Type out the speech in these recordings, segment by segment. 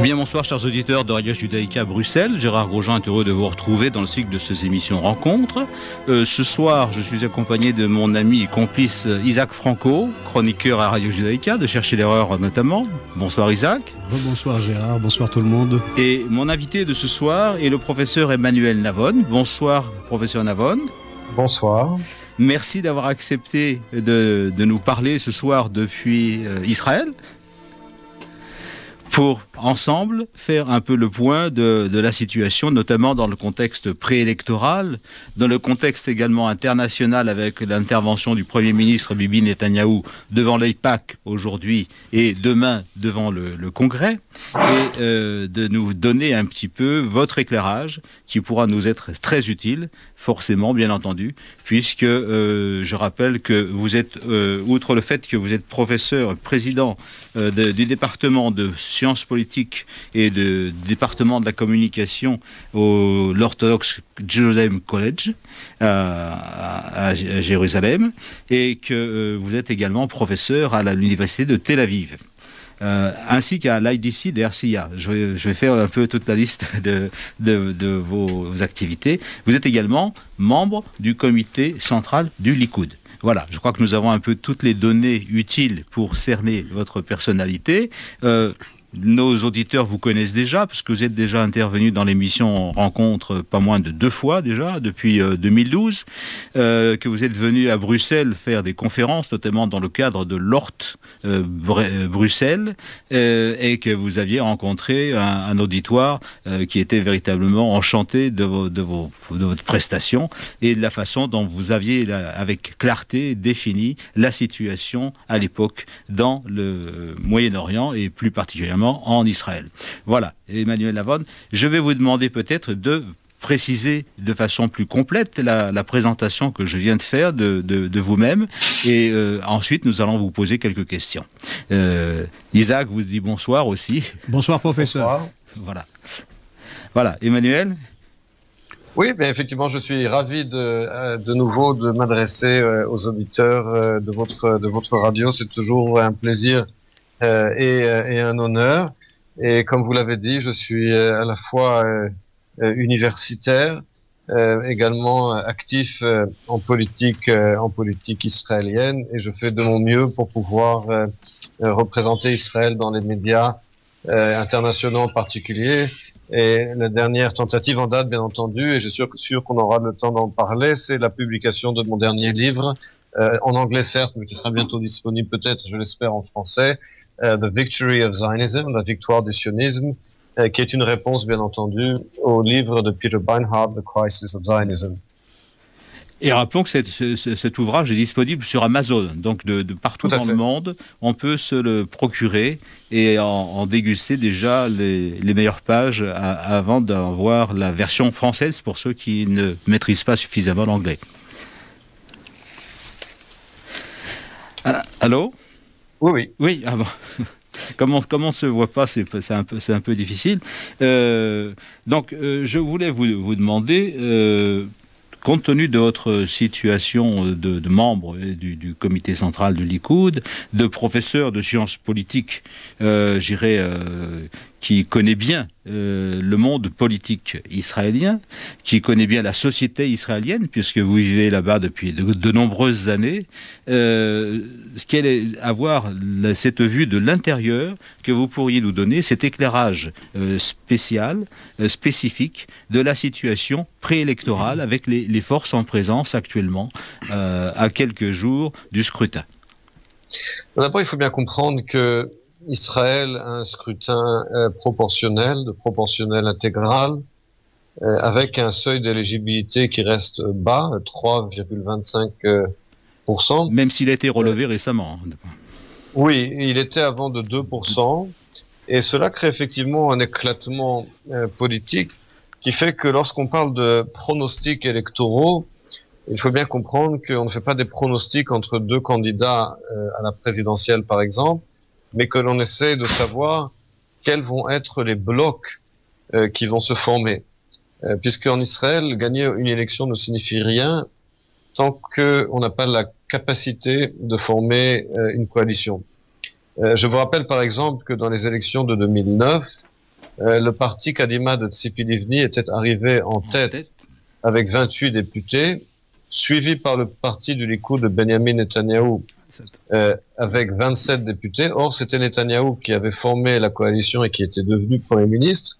Bien, bonsoir chers auditeurs de Radio Judaïka Bruxelles. Gérard Grosjean est heureux de vous retrouver dans le cycle de ces émissions Rencontres. Ce soir, je suis accompagné de mon ami et complice Isaac Franco, chroniqueur à Radio Judaïka, de Chercher l'erreur notamment. Bonsoir Isaac. Bonsoir Gérard, bonsoir tout le monde. Et mon invité de ce soir est le professeur Emmanuel Navon. Bonsoir professeur Navon. Bonsoir. Merci d'avoir accepté de nous parler ce soir depuis Israël, pour ensemble faire un peu le point de la situation, notamment dans le contexte préélectoral, dans le contexte également international avec l'intervention du Premier ministre Bibi Netanyahou devant l'AIPAC aujourd'hui et demain devant le Congrès, et de nous donner un petit peu votre éclairage qui pourra nous être très utile, forcément bien entendu, puisque je rappelle que vous êtes, outre le fait que vous êtes professeur, président du département de sciences politiques et du département de la communication au l'Orthodox Jerusalem College à Jérusalem, et que vous êtes également professeur à l'université de Tel Aviv. Ainsi qu'à l'IDC d'Hercia. Je vais faire un peu toute la liste de vos activités. Vous êtes également membre du comité central du Likoud. Voilà, je crois que nous avons un peu toutes les données utiles pour cerner votre personnalité. Nos auditeurs vous connaissent déjà, parce que vous êtes déjà intervenu dans l'émission Rencontre pas moins de 2 fois déjà, depuis 2012, que vous êtes venu à Bruxelles faire des conférences, notamment dans le cadre de l'ORT Bruxelles, et que vous aviez rencontré un auditoire qui était véritablement enchanté de votre prestation et de la façon dont vous aviez, avec clarté, défini la situation à l'époque dans le Moyen-Orient et plus particulièrement en Israël. Voilà, Emmanuel Navon, je vais vous demander peut-être de préciser de façon plus complète la présentation que je viens de faire de vous-même, et ensuite nous allons vous poser quelques questions. Isaac vous dit bonsoir aussi. Bonsoir professeur. Bonsoir. Voilà, Emmanuel. Oui, mais effectivement, je suis ravi de nouveau de m'adresser aux auditeurs de votre radio. C'est toujours un plaisir et un honneur. Et comme vous l'avez dit, je suis à la fois universitaire, également actif en politique israélienne, et je fais de mon mieux pour pouvoir représenter Israël dans les médias internationaux en particulier. Et la dernière tentative en date, bien entendu, et je suis sûr qu'on aura le temps d'en parler, c'est la publication de mon dernier livre, en anglais certes, mais qui sera bientôt disponible peut-être, je l'espère, en français, The Victory of Zionism, la victoire du sionisme, qui est une réponse, bien entendu, au livre de Peter Beinhard, The Crisis of Zionism. Et rappelons que cet ouvrage est disponible sur Amazon, donc de partout dans le monde. On peut se le procurer et en déguster déjà les meilleures pages avant d'en voir la version française pour ceux qui ne maîtrisent pas suffisamment l'anglais. Allô ? Oui. Oui, ah bon. Comme on ne se voit pas, c'est un peu difficile. Donc, je voulais vous demander, compte tenu de votre situation de membre du comité central du Likoud, de professeur de sciences politiques, qui connaît bien le monde politique israélien, qui connaît bien la société israélienne, puisque vous vivez là-bas depuis de nombreuses années, quelle est avoir cette vue de l'intérieur que vous pourriez nous donner, cet éclairage spécifique de la situation préélectorale avec les forces en présence actuellement, à quelques jours du scrutin. D'abord, il faut bien comprendre que Israël a un scrutin proportionnel, de proportionnel intégral, avec un seuil d'éligibilité qui reste bas, 3,25%. Même s'il a été relevé récemment. Oui, il était avant de 2%, et cela crée effectivement un éclatement politique qui fait que lorsqu'on parle de pronostics électoraux, il faut bien comprendre qu'on ne fait pas des pronostics entre 2 candidats à la présidentielle, par exemple, mais que l'on essaie de savoir quels vont être les blocs qui vont se former. Puisque en Israël, gagner une élection ne signifie rien tant qu'on n'a pas la capacité de former une coalition. Je vous rappelle par exemple que dans les élections de 2009, le parti Kadima de Tzipi Livni était arrivé en tête avec 28 députés, suivi par le parti du Likoud de Benjamin Netanyahou avec 27 députés. Or, c'était Netanyahou qui avait formé la coalition et qui était devenu Premier ministre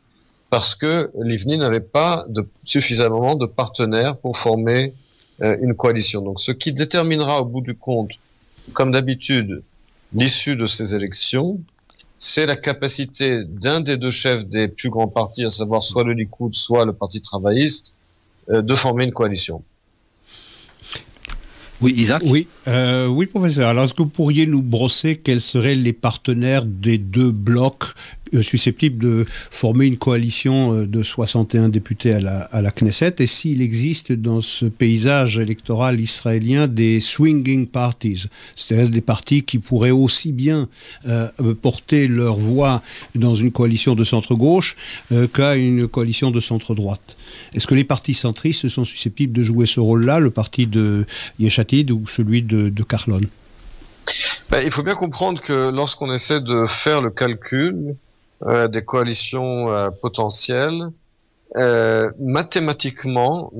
parce que Livni n'avait pas suffisamment de partenaires pour former une coalition. Donc, ce qui déterminera au bout du compte, comme d'habitude, l'issue de ces élections, c'est la capacité d'un des deux chefs des plus grands partis, à savoir soit le Likoud, soit le Parti travailliste, de former une coalition. Oui, Isaac. Oui, oui, professeur. Alors, est-ce que vous pourriez nous brosser quels seraient les partenaires des deux blocs susceptibles de former une coalition de 61 députés à la Knesset, et s'il existe dans ce paysage électoral israélien des swinging parties, c'est-à-dire des partis qui pourraient aussi bien porter leur voix dans une coalition de centre-gauche qu'à une coalition de centre-droite. Est-ce que les partis centristes sont susceptibles de jouer ce rôle-là, le parti de Yeshatid ou celui de Carlon? Il faut bien comprendre que lorsqu'on essaie de faire le calcul des coalitions potentielles, mathématiquement,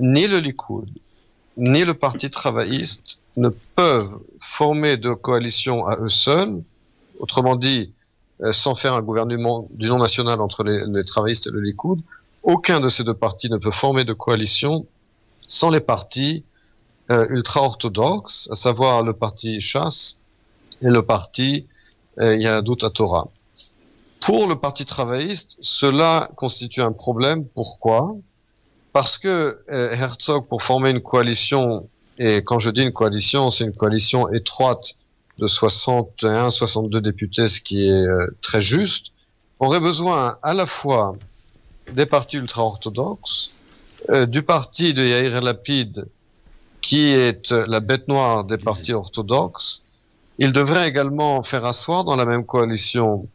ni le Likoud, ni le Parti travailliste ne peuvent former de coalition à eux seuls, autrement dit, sans faire un gouvernement d'union nationale entre les travaillistes et le Likoud. Aucun de ces deux partis ne peut former de coalition sans les partis ultra-orthodoxes, à savoir le parti Shas et le parti Yahadut HaTorah. Pour le Parti travailliste, cela constitue un problème. Pourquoi? Parce que Herzog, pour former une coalition, et quand je dis une coalition, c'est une coalition étroite de 61-62 députés, ce qui est très juste, aurait besoin à la fois des partis ultra-orthodoxes, du parti de Yair Lapid, qui est la bête noire des partis orthodoxes. Il devrait également faire asseoir dans la même coalition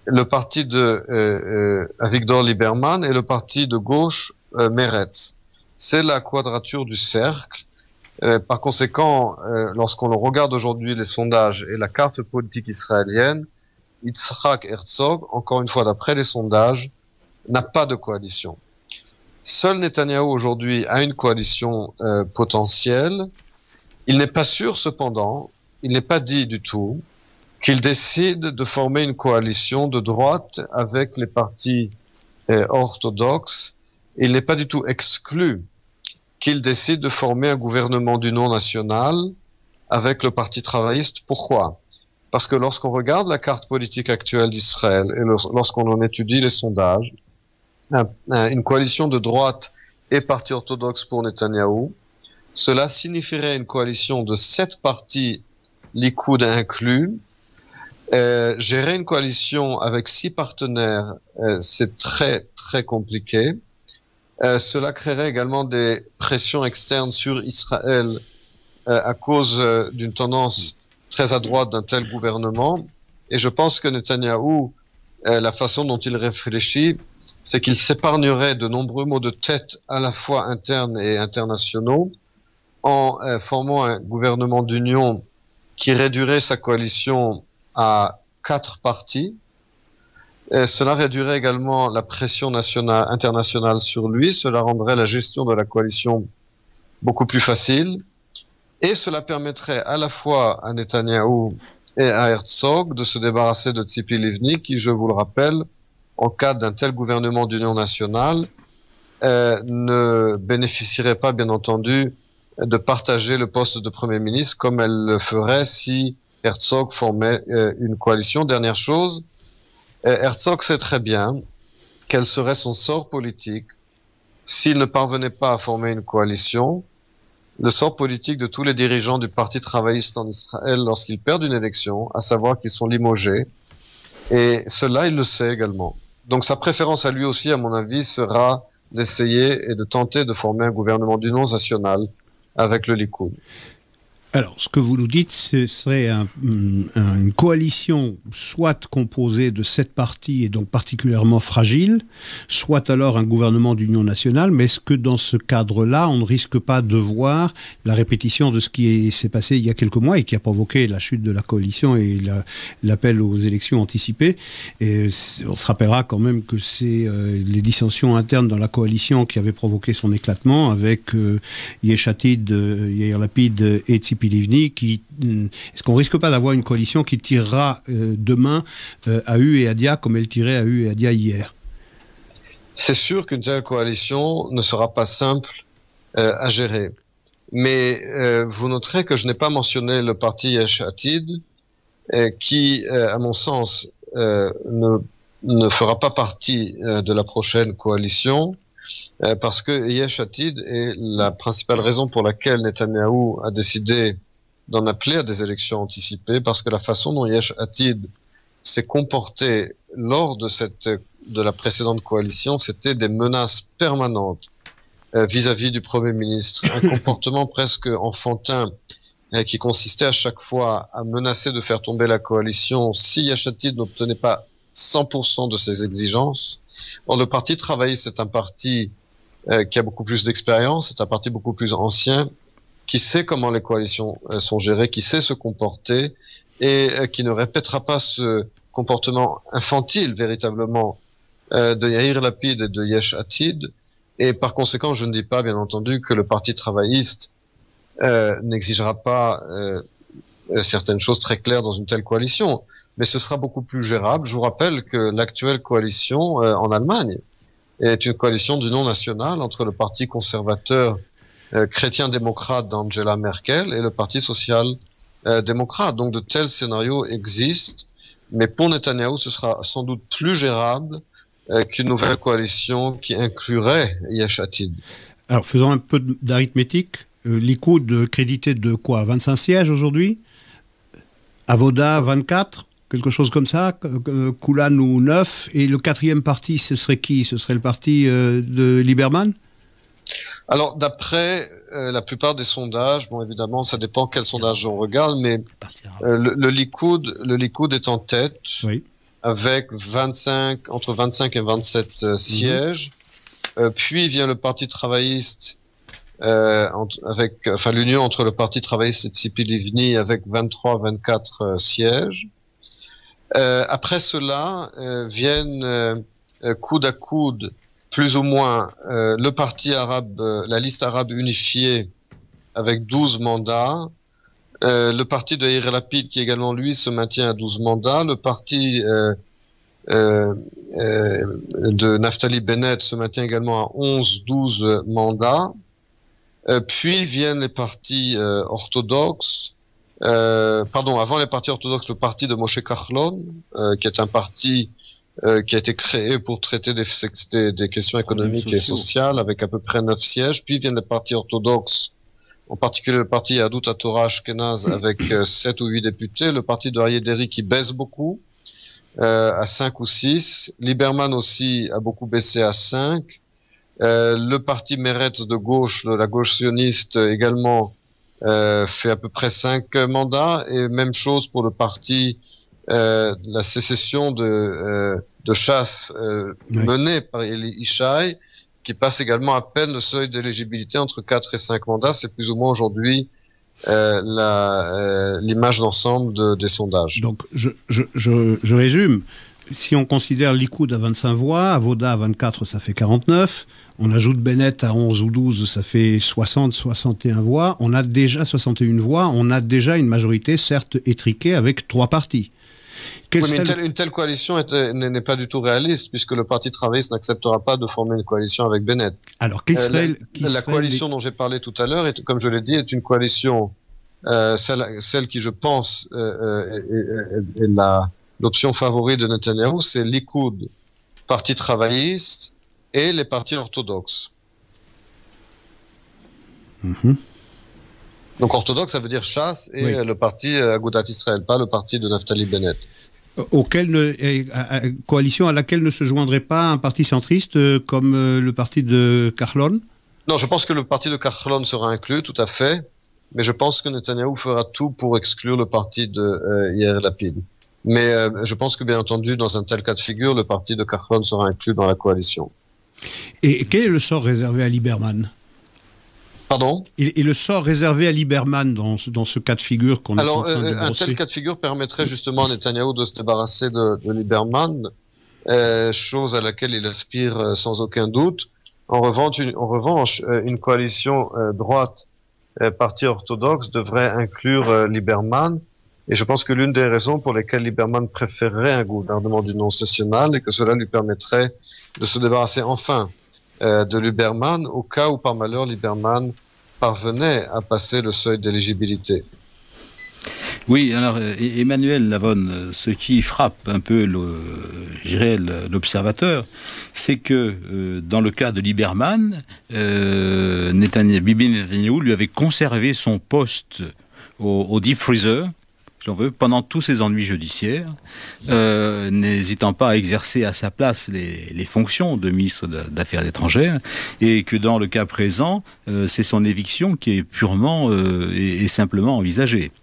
le parti de Avigdor Lieberman et le parti de gauche Meretz. C'est la quadrature du cercle. Par conséquent, lorsqu'on regarde aujourd'hui les sondages et la carte politique israélienne, Yitzhak Herzog, encore une fois d'après les sondages, n'a pas de coalition. Seul Netanyahou aujourd'hui a une coalition potentielle. Il n'est pas sûr cependant, il n'est pas dit du tout, qu'il décide de former une coalition de droite avec les partis orthodoxes. Il n'est pas du tout exclu qu'il décide de former un gouvernement d'union nationale avec le Parti travailliste. Pourquoi? Parce que lorsqu'on regarde la carte politique actuelle d'Israël et lorsqu'on en étudie les sondages, une coalition de droite et parti orthodoxe pour Netanyahou, cela signifierait une coalition de 7 partis, Likoud inclus. Gérer une coalition avec 6 partenaires, c'est très très compliqué. Cela créerait également des pressions externes sur Israël à cause d'une tendance très à droite d'un tel gouvernement. Et je pense que Netanyahou, la façon dont il réfléchit, c'est qu'il s'épargnerait de nombreux maux de tête à la fois internes et internationaux en formant un gouvernement d'union qui réduirait sa coalition à 4 partis. Cela réduirait également la pression internationale sur lui, cela rendrait la gestion de la coalition beaucoup plus facile, et cela permettrait à la fois à Netanyahou et à Herzog de se débarrasser de Tzipi Livni, qui, je vous le rappelle, en cas d'un tel gouvernement d'union nationale, ne bénéficierait pas, bien entendu, de partager le poste de Premier ministre comme elle le ferait si Herzog formait une coalition. Dernière chose, Herzog sait très bien quel serait son sort politique s'il ne parvenait pas à former une coalition, le sort politique de tous les dirigeants du Parti travailliste en Israël lorsqu'ils perdent une élection, à savoir qu'ils sont limogés, et cela il le sait également. Donc sa préférence à lui aussi, à mon avis, sera d'essayer et de tenter de former un gouvernement d'union nationale avec le Likoud. Alors, ce que vous nous dites, ce serait une coalition soit composée de 7 partis et donc particulièrement fragile, soit alors un gouvernement d'union nationale, mais est-ce que dans ce cadre-là, on ne risque pas de voir la répétition de ce qui s'est passé il y a quelques mois et qui a provoqué la chute de la coalition et l'appel aux élections anticipées? Et on se rappellera quand même que c'est les dissensions internes dans la coalition qui avaient provoqué son éclatement avec Yesh Atid, Yair Lapid et Tzipi Livni. Est-ce qu'on risque pas d'avoir une coalition qui tirera demain AU et Adia comme elle tirait AU et Adia hier? C'est sûr qu'une telle coalition ne sera pas simple à gérer. Mais vous noterez que je n'ai pas mentionné le parti Yesh Atid, qui, à mon sens, ne fera pas partie de la prochaine coalition, parce que Yesh Atid est la principale raison pour laquelle Netanyahou a décidé d'en appeler à des élections anticipées, parce que la façon dont Yesh Atid s'est comporté lors de la précédente coalition, c'était des menaces permanentes vis-à-vis du Premier ministre, un comportement presque enfantin qui consistait à chaque fois à menacer de faire tomber la coalition si Yesh Atid n'obtenait pas 100% de ses exigences. Or, le Parti travailliste, c'est un parti qui a beaucoup plus d'expérience, c'est un parti beaucoup plus ancien, qui sait comment les coalitions sont gérées, qui sait se comporter et qui ne répétera pas ce comportement infantile véritablement de Yair Lapid et de Yesh Atid. Et par conséquent, je ne dis pas, bien entendu, que le Parti travailliste n'exigera pas certaines choses très claires dans une telle coalition, mais ce sera beaucoup plus gérable. Je vous rappelle que l'actuelle coalition en Allemagne est une coalition d'union nationale entre le Parti conservateur chrétien-démocrate d'Angela Merkel et le Parti social-démocrate. Donc de tels scénarios existent, mais pour Netanyahou, ce sera sans doute plus gérable qu'une nouvelle coalition qui inclurait Yesh Atid. Alors faisons un peu d'arithmétique. Likoud crédité de quoi? 25 sièges aujourd'hui? Avoda 24? Quelque chose comme ça, Koulan 9, et le 4e parti, ce serait qui? Ce serait le parti de Lieberman? Alors, d'après la plupart des sondages, bon, évidemment, ça dépend quel sondage on regarde, mais le Likoud est en tête, oui, avec entre 25 et 27 sièges. Puis vient le Parti travailliste, l'union entre le Parti travailliste et Tzipi Livni avec 23-24 sièges. Après cela viennent coude à coude, plus ou moins, le parti arabe, la liste arabe unifiée avec 12 mandats, le parti de Yair Lapid qui également lui se maintient à 12 mandats, le parti de Naftali Bennett se maintient également à 11-12 mandats, puis viennent les partis orthodoxes. Avant les partis orthodoxes, le parti de Moshe Kahlon, qui est un parti qui a été créé pour traiter des questions économiques et sociales, avec à peu près 9 sièges. Puis viennent les partis orthodoxes, en particulier le parti Yahadut HaTorah Ashkenaz, avec 7 ou 8 députés. Le parti de Aryeh Deri qui baisse beaucoup, à 5 ou 6. Lieberman aussi a beaucoup baissé à 5. Le parti Meretz de gauche, la gauche sioniste également, fait à peu près 5 mandats, et même chose pour le parti la sécession de chasse menée par Eli Yishai, qui passe également à peine le seuil d'éligibilité entre 4 et 5 mandats. C'est plus ou moins aujourd'hui l'image d'ensemble des sondages. Donc je résume. Si on considère Likoud à 25 voix, Avoda à 24, ça fait 49. On ajoute Bennett à 11 ou 12, ça fait 60, 61 voix. On a déjà 61 voix. On a déjà une majorité, certes étriquée, avec 3 partis. Oui, mais une telle coalition n'est pas du tout réaliste, puisque le Parti travailliste n'acceptera pas de former une coalition avec Bennett. Alors, la coalition dont j'ai parlé tout à l'heure, comme je l'ai dit, est une coalition, celle qui, je pense, est l'option favorite de Netanyahou, c'est Likoud, Parti travailliste, et les partis orthodoxes. Donc orthodoxe, ça veut dire chasse, et oui, le parti Agudat Israël, pas le parti de Naftali Bennett. Coalition à laquelle ne se joindrait pas un parti centriste comme le parti de Kahlon? Non, je pense que le parti de Kahlon sera inclus, tout à fait. mais je pense que Netanyahou fera tout pour exclure le parti de Yair Lapid. Mais je pense que, bien entendu, dans un tel cas de figure, le parti de Kachon sera inclus dans la coalition. Et quel est le sort réservé à Lieberman? Pardon? Et le sort réservé à Lieberman dans ce cas de figure qu'on est en train de brosser? Un tel cas de figure permettrait justement à Netanyahou de se débarrasser de Lieberman, chose à laquelle il aspire sans aucun doute. En revanche, une coalition droite parti orthodoxe devrait inclure Lieberman. Et je pense que l'une des raisons pour lesquelles Lieberman préférerait un gouvernement d'union nationale est que cela lui permettrait de se débarrasser enfin de Lieberman au cas où par malheur Lieberman parvenait à passer le seuil d'éligibilité. Oui, alors Emmanuel Lavonne, ce qui frappe un peu l'observateur, c'est que dans le cas de Lieberman, Bibi Netanyahou lui avait conservé son poste au deep freezer, si l'on veut, pendant tous ses ennuis judiciaires, n'hésitant pas à exercer à sa place les fonctions de ministre d'Affaires étrangères, et que dans le cas présent, c'est son éviction qui est purement et simplement envisagée.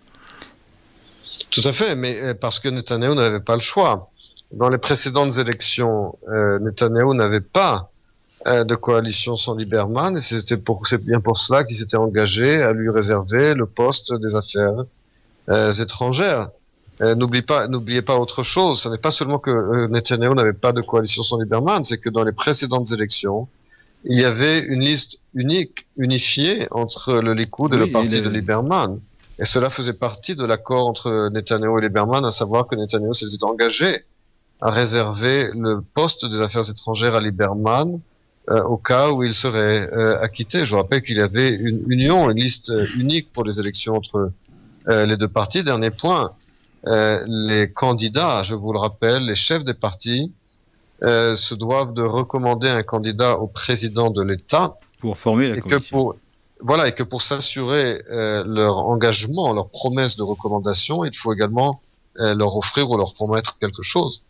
Tout à fait, mais parce que Netanyahou n'avait pas le choix. Dans les précédentes élections, Netanyahou n'avait pas de coalition sans Lieberman, et c'est bien pour cela qu'il s'était engagé à lui réserver le poste des affaires étrangères. N'oubliez pas autre chose. Ce n'est pas seulement que Netanyahou n'avait pas de coalition sans Lieberman, c'est que dans les précédentes élections, il y avait une liste unifiée entre le Likoud et le parti de Lieberman. Et cela faisait partie de l'accord entre Netanyahou et Lieberman, à savoir que Netanyahou s'était engagé à réserver le poste des affaires étrangères à Lieberman au cas où il serait acquitté. Je vous rappelle qu'il y avait une liste unique pour les élections entre les deux partis. Dernier point, les candidats, je vous le rappelle, les chefs des partis se doivent de recommander un candidat au président de l'État pour former la coalition. Et que pour s'assurer leur engagement, leur promesse de recommandation, il faut également leur offrir ou leur promettre quelque chose.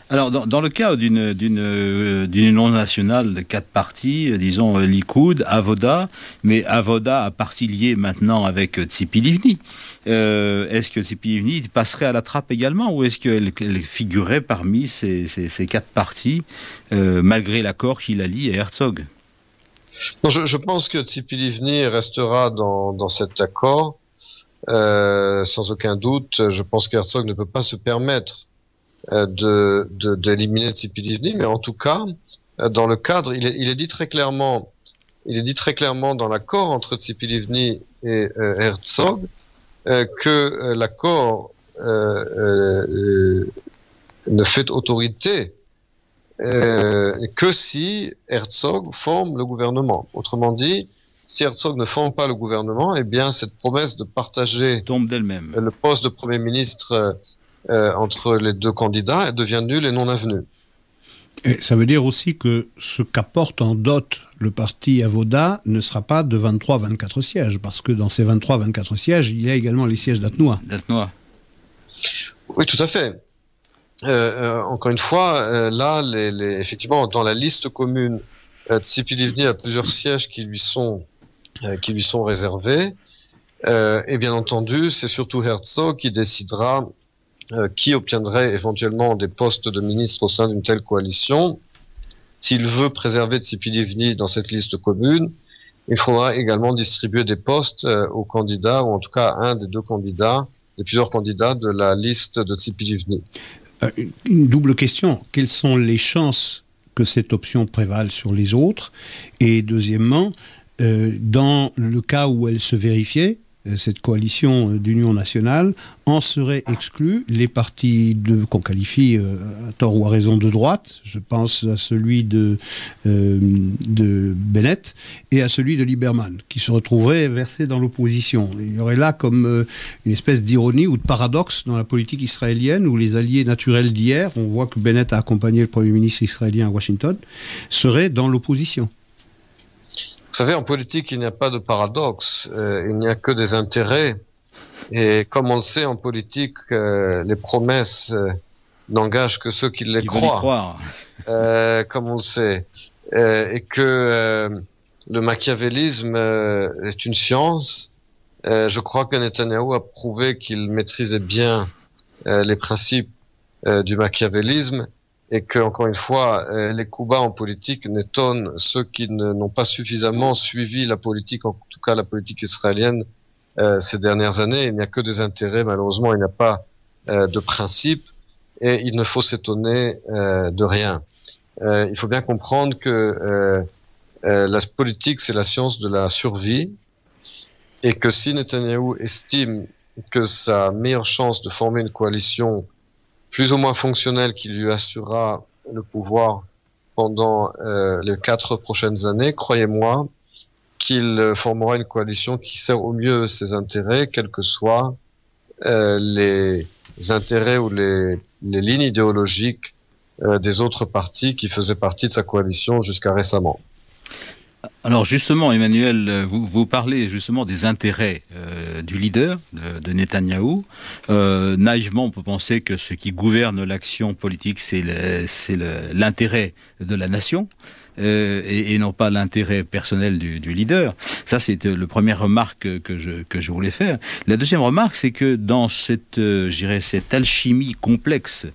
Alors, dans le cas d'une union nationale de 4 partis, disons Likoud, Avoda, mais Avoda a parti lié maintenant avec Tzipi Livni. Est-ce que Tzipi Livni passerait à la trappe également, ou est-ce qu'elle figurerait parmi ces 4 partis, malgré l'accord qui la lie à Herzog? Non, je pense que Tzipi Livni restera dans cet accord, sans aucun doute. Je pense qu'Herzog ne peut pas se permettre d'éliminer Tzipi Livni, mais en tout cas, dans le cadre, il est dit très clairement dans l'accord entre Tzipi Livni et Herzog que l'accord ne fait autorité que si Herzog forme le gouvernement. Autrement dit, si Herzog ne forme pas le gouvernement, eh bien cette promesse de partager tombe d'elle-même le poste de Premier ministre entre les deux candidats devient nulle et non avenue. Et ça veut dire aussi que ce qu'apporte en dot le parti Avoda ne sera pas de 23-24 sièges, parce que dans ces 23-24 sièges, il y a également les sièges d'Atnoa. Oui, tout à fait. Encore une fois, là, effectivement, dans la liste commune, Tzipi Livni a plusieurs sièges qui lui sont réservés. Et bien entendu, c'est surtout Herzog qui décidera qui obtiendrait éventuellement des postes de ministre au sein d'une telle coalition. S'il veut préserver Tzipi Livni dans cette liste commune, il faudra également distribuer des postes aux candidats, ou en tout cas à un des plusieurs candidats de la liste de Tzipi Livni. Une double question. Quelles sont les chances que cette option prévale sur les autres? Et deuxièmement, dans le cas où elle se vérifiait, cette coalition d'union nationale, en seraient exclus les partis qu'on qualifie à tort ou à raison de droite. Je pense à celui de Bennett et à celui de Lieberman, qui se retrouveraient versés dans l'opposition. Il y aurait là comme une espèce d'ironie ou de paradoxe dans la politique israélienne, où les alliés naturels d'hier, on voit que Bennett a accompagné le Premier ministre israélien à Washington, seraient dans l'opposition. Vous savez, en politique, il n'y a pas de paradoxe, il n'y a que des intérêts. Et comme on le sait, en politique, les promesses n'engagent que ceux qui les croient. Comme on le sait. Et que le machiavélisme est une science. Je crois que Netanyahou a prouvé qu'il maîtrisait bien les principes du machiavélisme et que, encore une fois, les coups bas en politique n'étonnent ceux qui n'ont pas suffisamment suivi la politique, en tout cas la politique israélienne, ces dernières années. Il n'y a que des intérêts, malheureusement, il n'y a pas de principe et il ne faut s'étonner de rien. Il faut bien comprendre que la politique, c'est la science de la survie et que si Netanyahou estime que sa meilleure chance de former une coalition plus ou moins fonctionnelle qui lui assurera le pouvoir pendant les 4 prochaines années, croyez-moi qu'il formera une coalition qui sert au mieux ses intérêts, quels que soient les intérêts ou les lignes idéologiques des autres partis qui faisaient partie de sa coalition jusqu'à récemment. Alors justement, Emmanuel, vous parlez justement des intérêts du leader, de Netanyahou. Naïvement, on peut penser que ce qui gouverne l'action politique, c'est l'intérêt de la nation. Et non pas l'intérêt personnel du leader. Ça, c'est la première remarque que je voulais faire. La deuxième remarque, c'est que dans cette alchimie complexe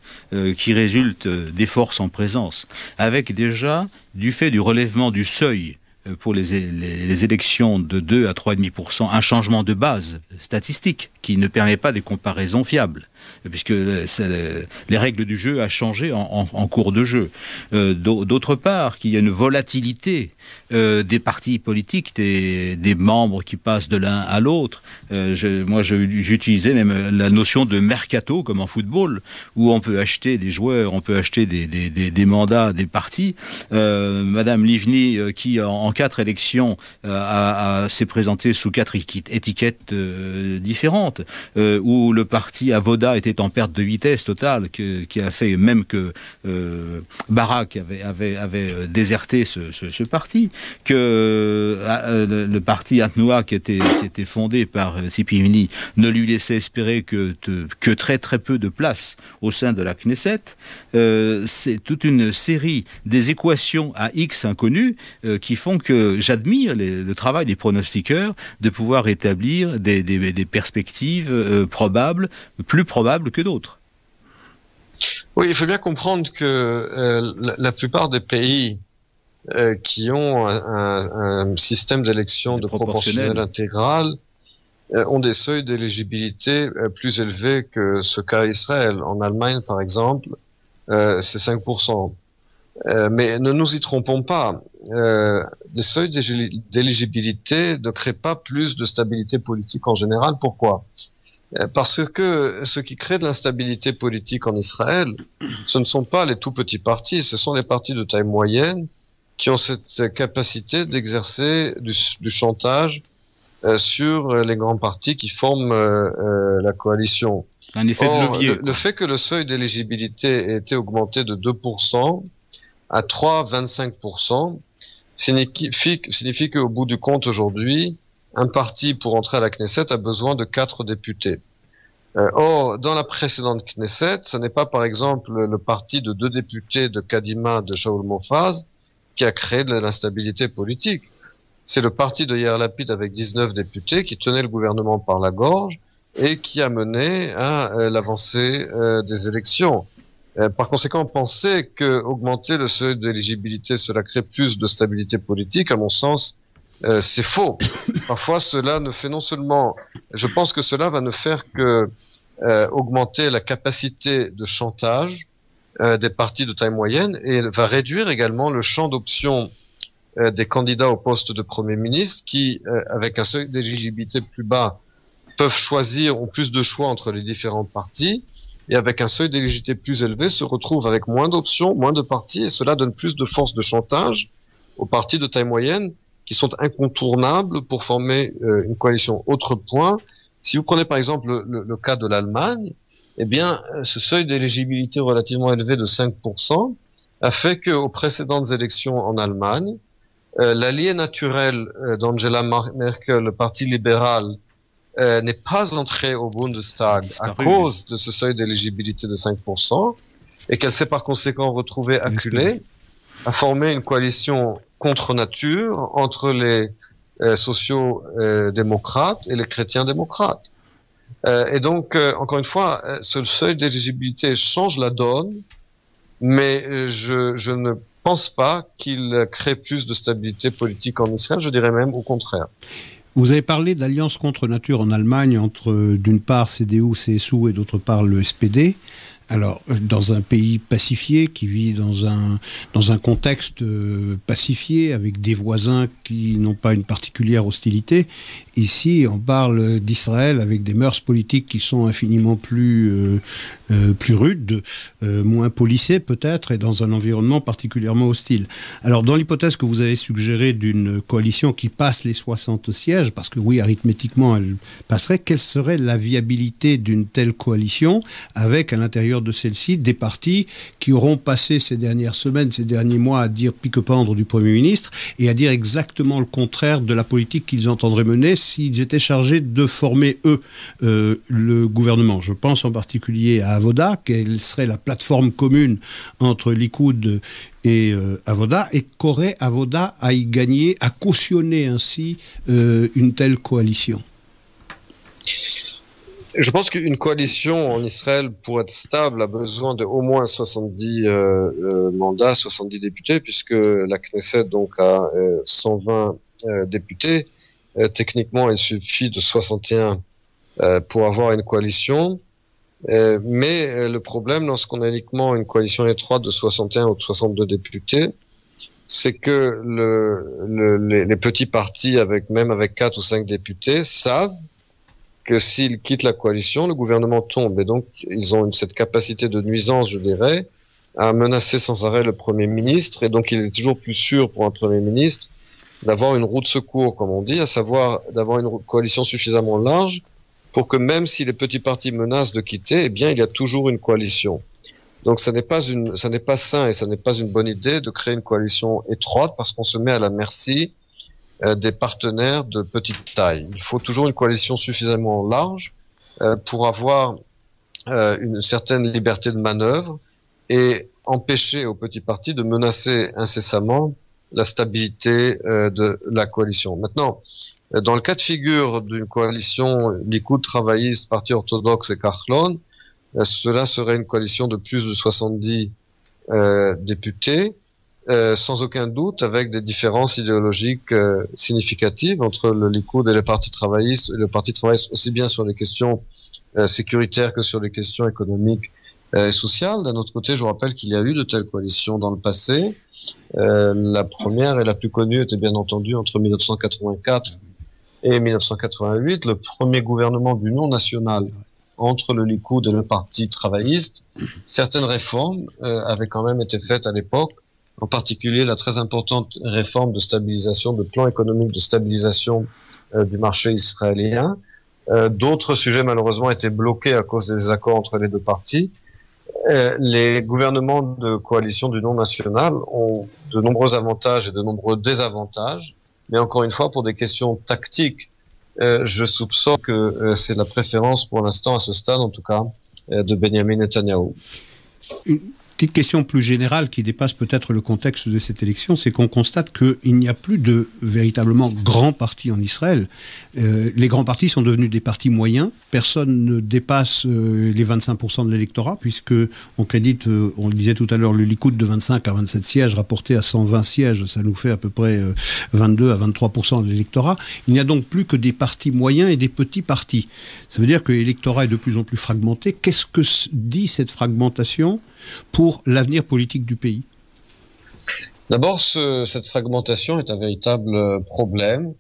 qui résulte des forces en présence, avec déjà, du fait du relèvement du seuil pour les élections de 2 à 3,5%, un changement de base statistique qui ne permet pas des comparaisons fiables, puisque les règles du jeu a changé en cours de jeu. D'autre part, qu'il y a une volatilité des partis politiques, des membres qui passent de l'un à l'autre. Moi, j'utilisais même la notion de mercato, comme en football, où on peut acheter des joueurs, on peut acheter des mandats, des partis. Madame Livni, qui en 4 élections s'est présentée sous 4 étiquettes différentes, où le parti Avoda était en perte de vitesse totale, qui a fait même que Barak avait déserté ce parti, que le parti Atnoua qui était fondé par Tzipi Livni ne lui laissait espérer que très très peu de place au sein de la Knesset. C'est toute une série des équations à X inconnues qui font que j'admire le travail des pronostiqueurs de pouvoir établir des perspectives probables, plus probables que d'autres. Oui, il faut bien comprendre que la plupart des pays qui ont un système d'élection de proportionnel intégral ont des seuils d'éligibilité plus élevés que ce qu'a Israël. En Allemagne, par exemple, c'est 5%. Mais ne nous y trompons pas. Les seuils d'éligibilité ne créent pas plus de stabilité politique en général. Pourquoi ? Parce que ce qui crée de l'instabilité politique en Israël, ce ne sont pas les tout petits partis, ce sont les partis de taille moyenne qui ont cette capacité d'exercer du chantage sur les grands partis qui forment la coalition. Un effet de levier. Le fait que le seuil d'éligibilité ait été augmenté de 2% à 3,25% signifie qu'au bout du compte aujourd'hui, un parti pour entrer à la Knesset a besoin de 4 députés. Or, dans la précédente Knesset, ce n'est pas par exemple le parti de 2 députés de Kadima de Shaul Mofaz qui a créé de l'instabilité politique. C'est le parti de Yair Lapid avec 19 députés qui tenait le gouvernement par la gorge et qui a mené à l'avancée des élections. Par conséquent, penser que augmenter le seuil d'éligibilité, cela crée plus de stabilité politique, à mon sens, c'est faux. Parfois, cela ne fait non seulement... Je pense que cela va ne faire que augmenter la capacité de chantage des partis de taille moyenne et va réduire également le champ d'options des candidats au poste de Premier ministre qui, avec un seuil d'éligibilité plus bas, ont plus de choix entre les différents partis, et avec un seuil d'éligibilité plus élevé se retrouvent avec moins d'options, moins de partis, et cela donne plus de force de chantage aux partis de taille moyenne qui sont incontournables pour former une coalition. Autre point, si vous prenez par exemple le cas de l'Allemagne, eh bien, ce seuil d'éligibilité relativement élevé de 5% a fait qu'aux précédentes élections en Allemagne, l'allié naturel d'Angela Merkel, le parti libéral, n'est pas entrée au Bundestag à cause de ce seuil d'éligibilité de 5% et qu'elle s'est par conséquent retrouvée acculée. à former une coalition contre nature entre les sociaux-démocrates et les chrétiens-démocrates. Et donc, encore une fois, ce seuil d'éligibilité change la donne, mais je ne pense pas qu'il crée plus de stabilité politique en Israël, je dirais même au contraire. Vous avez parlé d'alliance contre nature en Allemagne entre, d'une part, CDU, CSU et d'autre part le SPD. Alors, dans un pays pacifié, qui vit dans un contexte pacifié, avec des voisins qui n'ont pas une particulière hostilité, ici, on parle d'Israël avec des mœurs politiques qui sont infiniment plus rudes, moins policées peut-être, et dans un environnement particulièrement hostile. Alors, dans l'hypothèse que vous avez suggérée d'une coalition qui passe les 60 sièges, parce que oui, arithmétiquement, elle passerait, quelle serait la viabilité d'une telle coalition avec, à l'intérieur de celle-ci, des partis qui auront passé ces dernières semaines, ces derniers mois à dire pique-pendre du Premier ministre et à dire exactement le contraire de la politique qu'ils entendraient mener s'ils étaient chargés de former, eux, le gouvernement. Je pense en particulier à Avoda, quelle serait la plateforme commune entre Likoud et Avoda, et qu'aurait Avoda à y gagner, à cautionner ainsi une telle coalition? Je pense qu'une coalition en Israël, pour être stable, a besoin de au moins 70 mandats, 70 députés, puisque la Knesset donc a 120 députés. Techniquement, il suffit de 61 pour avoir une coalition. Mais le problème, lorsqu'on a uniquement une coalition étroite de 61 ou de 62 députés, c'est que les petits partis, même avec 4 ou 5 députés, savent que s'ils quittent la coalition, le gouvernement tombe. Et donc, ils ont cette capacité de nuisance, je dirais, à menacer sans arrêt le Premier ministre. Et donc, il est toujours plus sûr pour un Premier ministre d'avoir une roue de secours, comme on dit, à savoir d'avoir une coalition suffisamment large pour que même si les petits partis menacent de quitter, eh bien, il y a toujours une coalition. Donc, ça n'est pas sain et ça n'est pas une bonne idée de créer une coalition étroite parce qu'on se met à la merci des partenaires de petite taille. Il faut toujours une coalition suffisamment large pour avoir une certaine liberté de manœuvre et empêcher aux petits partis de menacer incessamment la stabilité de la coalition. Maintenant, dans le cas de figure d'une coalition Likoud travailliste, Parti orthodoxe et Kahlon, cela serait une coalition de plus de 70 députés, sans aucun doute avec des différences idéologiques significatives entre le Likoud et le Parti travailliste, et le Parti travailliste aussi bien sur les questions sécuritaires que sur les questions économiques et sociales. D'un autre côté, je vous rappelle qu'il y a eu de telles coalitions dans le passé. La première et la plus connue était bien entendu entre 1984 et 1988, le premier gouvernement d'union nationale entre le Likoud et le Parti travailliste. Certaines réformes avaient quand même été faites à l'époque, en particulier la très importante réforme de stabilisation, de plan économique de stabilisation du marché israélien. D'autres sujets malheureusement étaient bloqués à cause des accords entre les deux partis. Les gouvernements de coalition d'union nationale ont de nombreux avantages et de nombreux désavantages, mais encore une fois, pour des questions tactiques, je soupçonne que c'est la préférence pour l'instant, à ce stade en tout cas, de Benjamin Netanyahou. Petite question plus générale qui dépasse peut-être le contexte de cette élection, c'est qu'on constate qu'il n'y a plus de véritablement grands partis en Israël. Les grands partis sont devenus des partis moyens. Personne ne dépasse les 25% de l'électorat, puisque on crédite, on le disait tout à l'heure, le Likoud de 25 à 27 sièges, rapporté à 120 sièges, ça nous fait à peu près 22 à 23% de l'électorat. Il n'y a donc plus que des partis moyens et des petits partis. Ça veut dire que l'électorat est de plus en plus fragmenté. Qu'est-ce que dit cette fragmentation pour l'avenir politique du pays? D'abord, cette fragmentation est un véritable problème.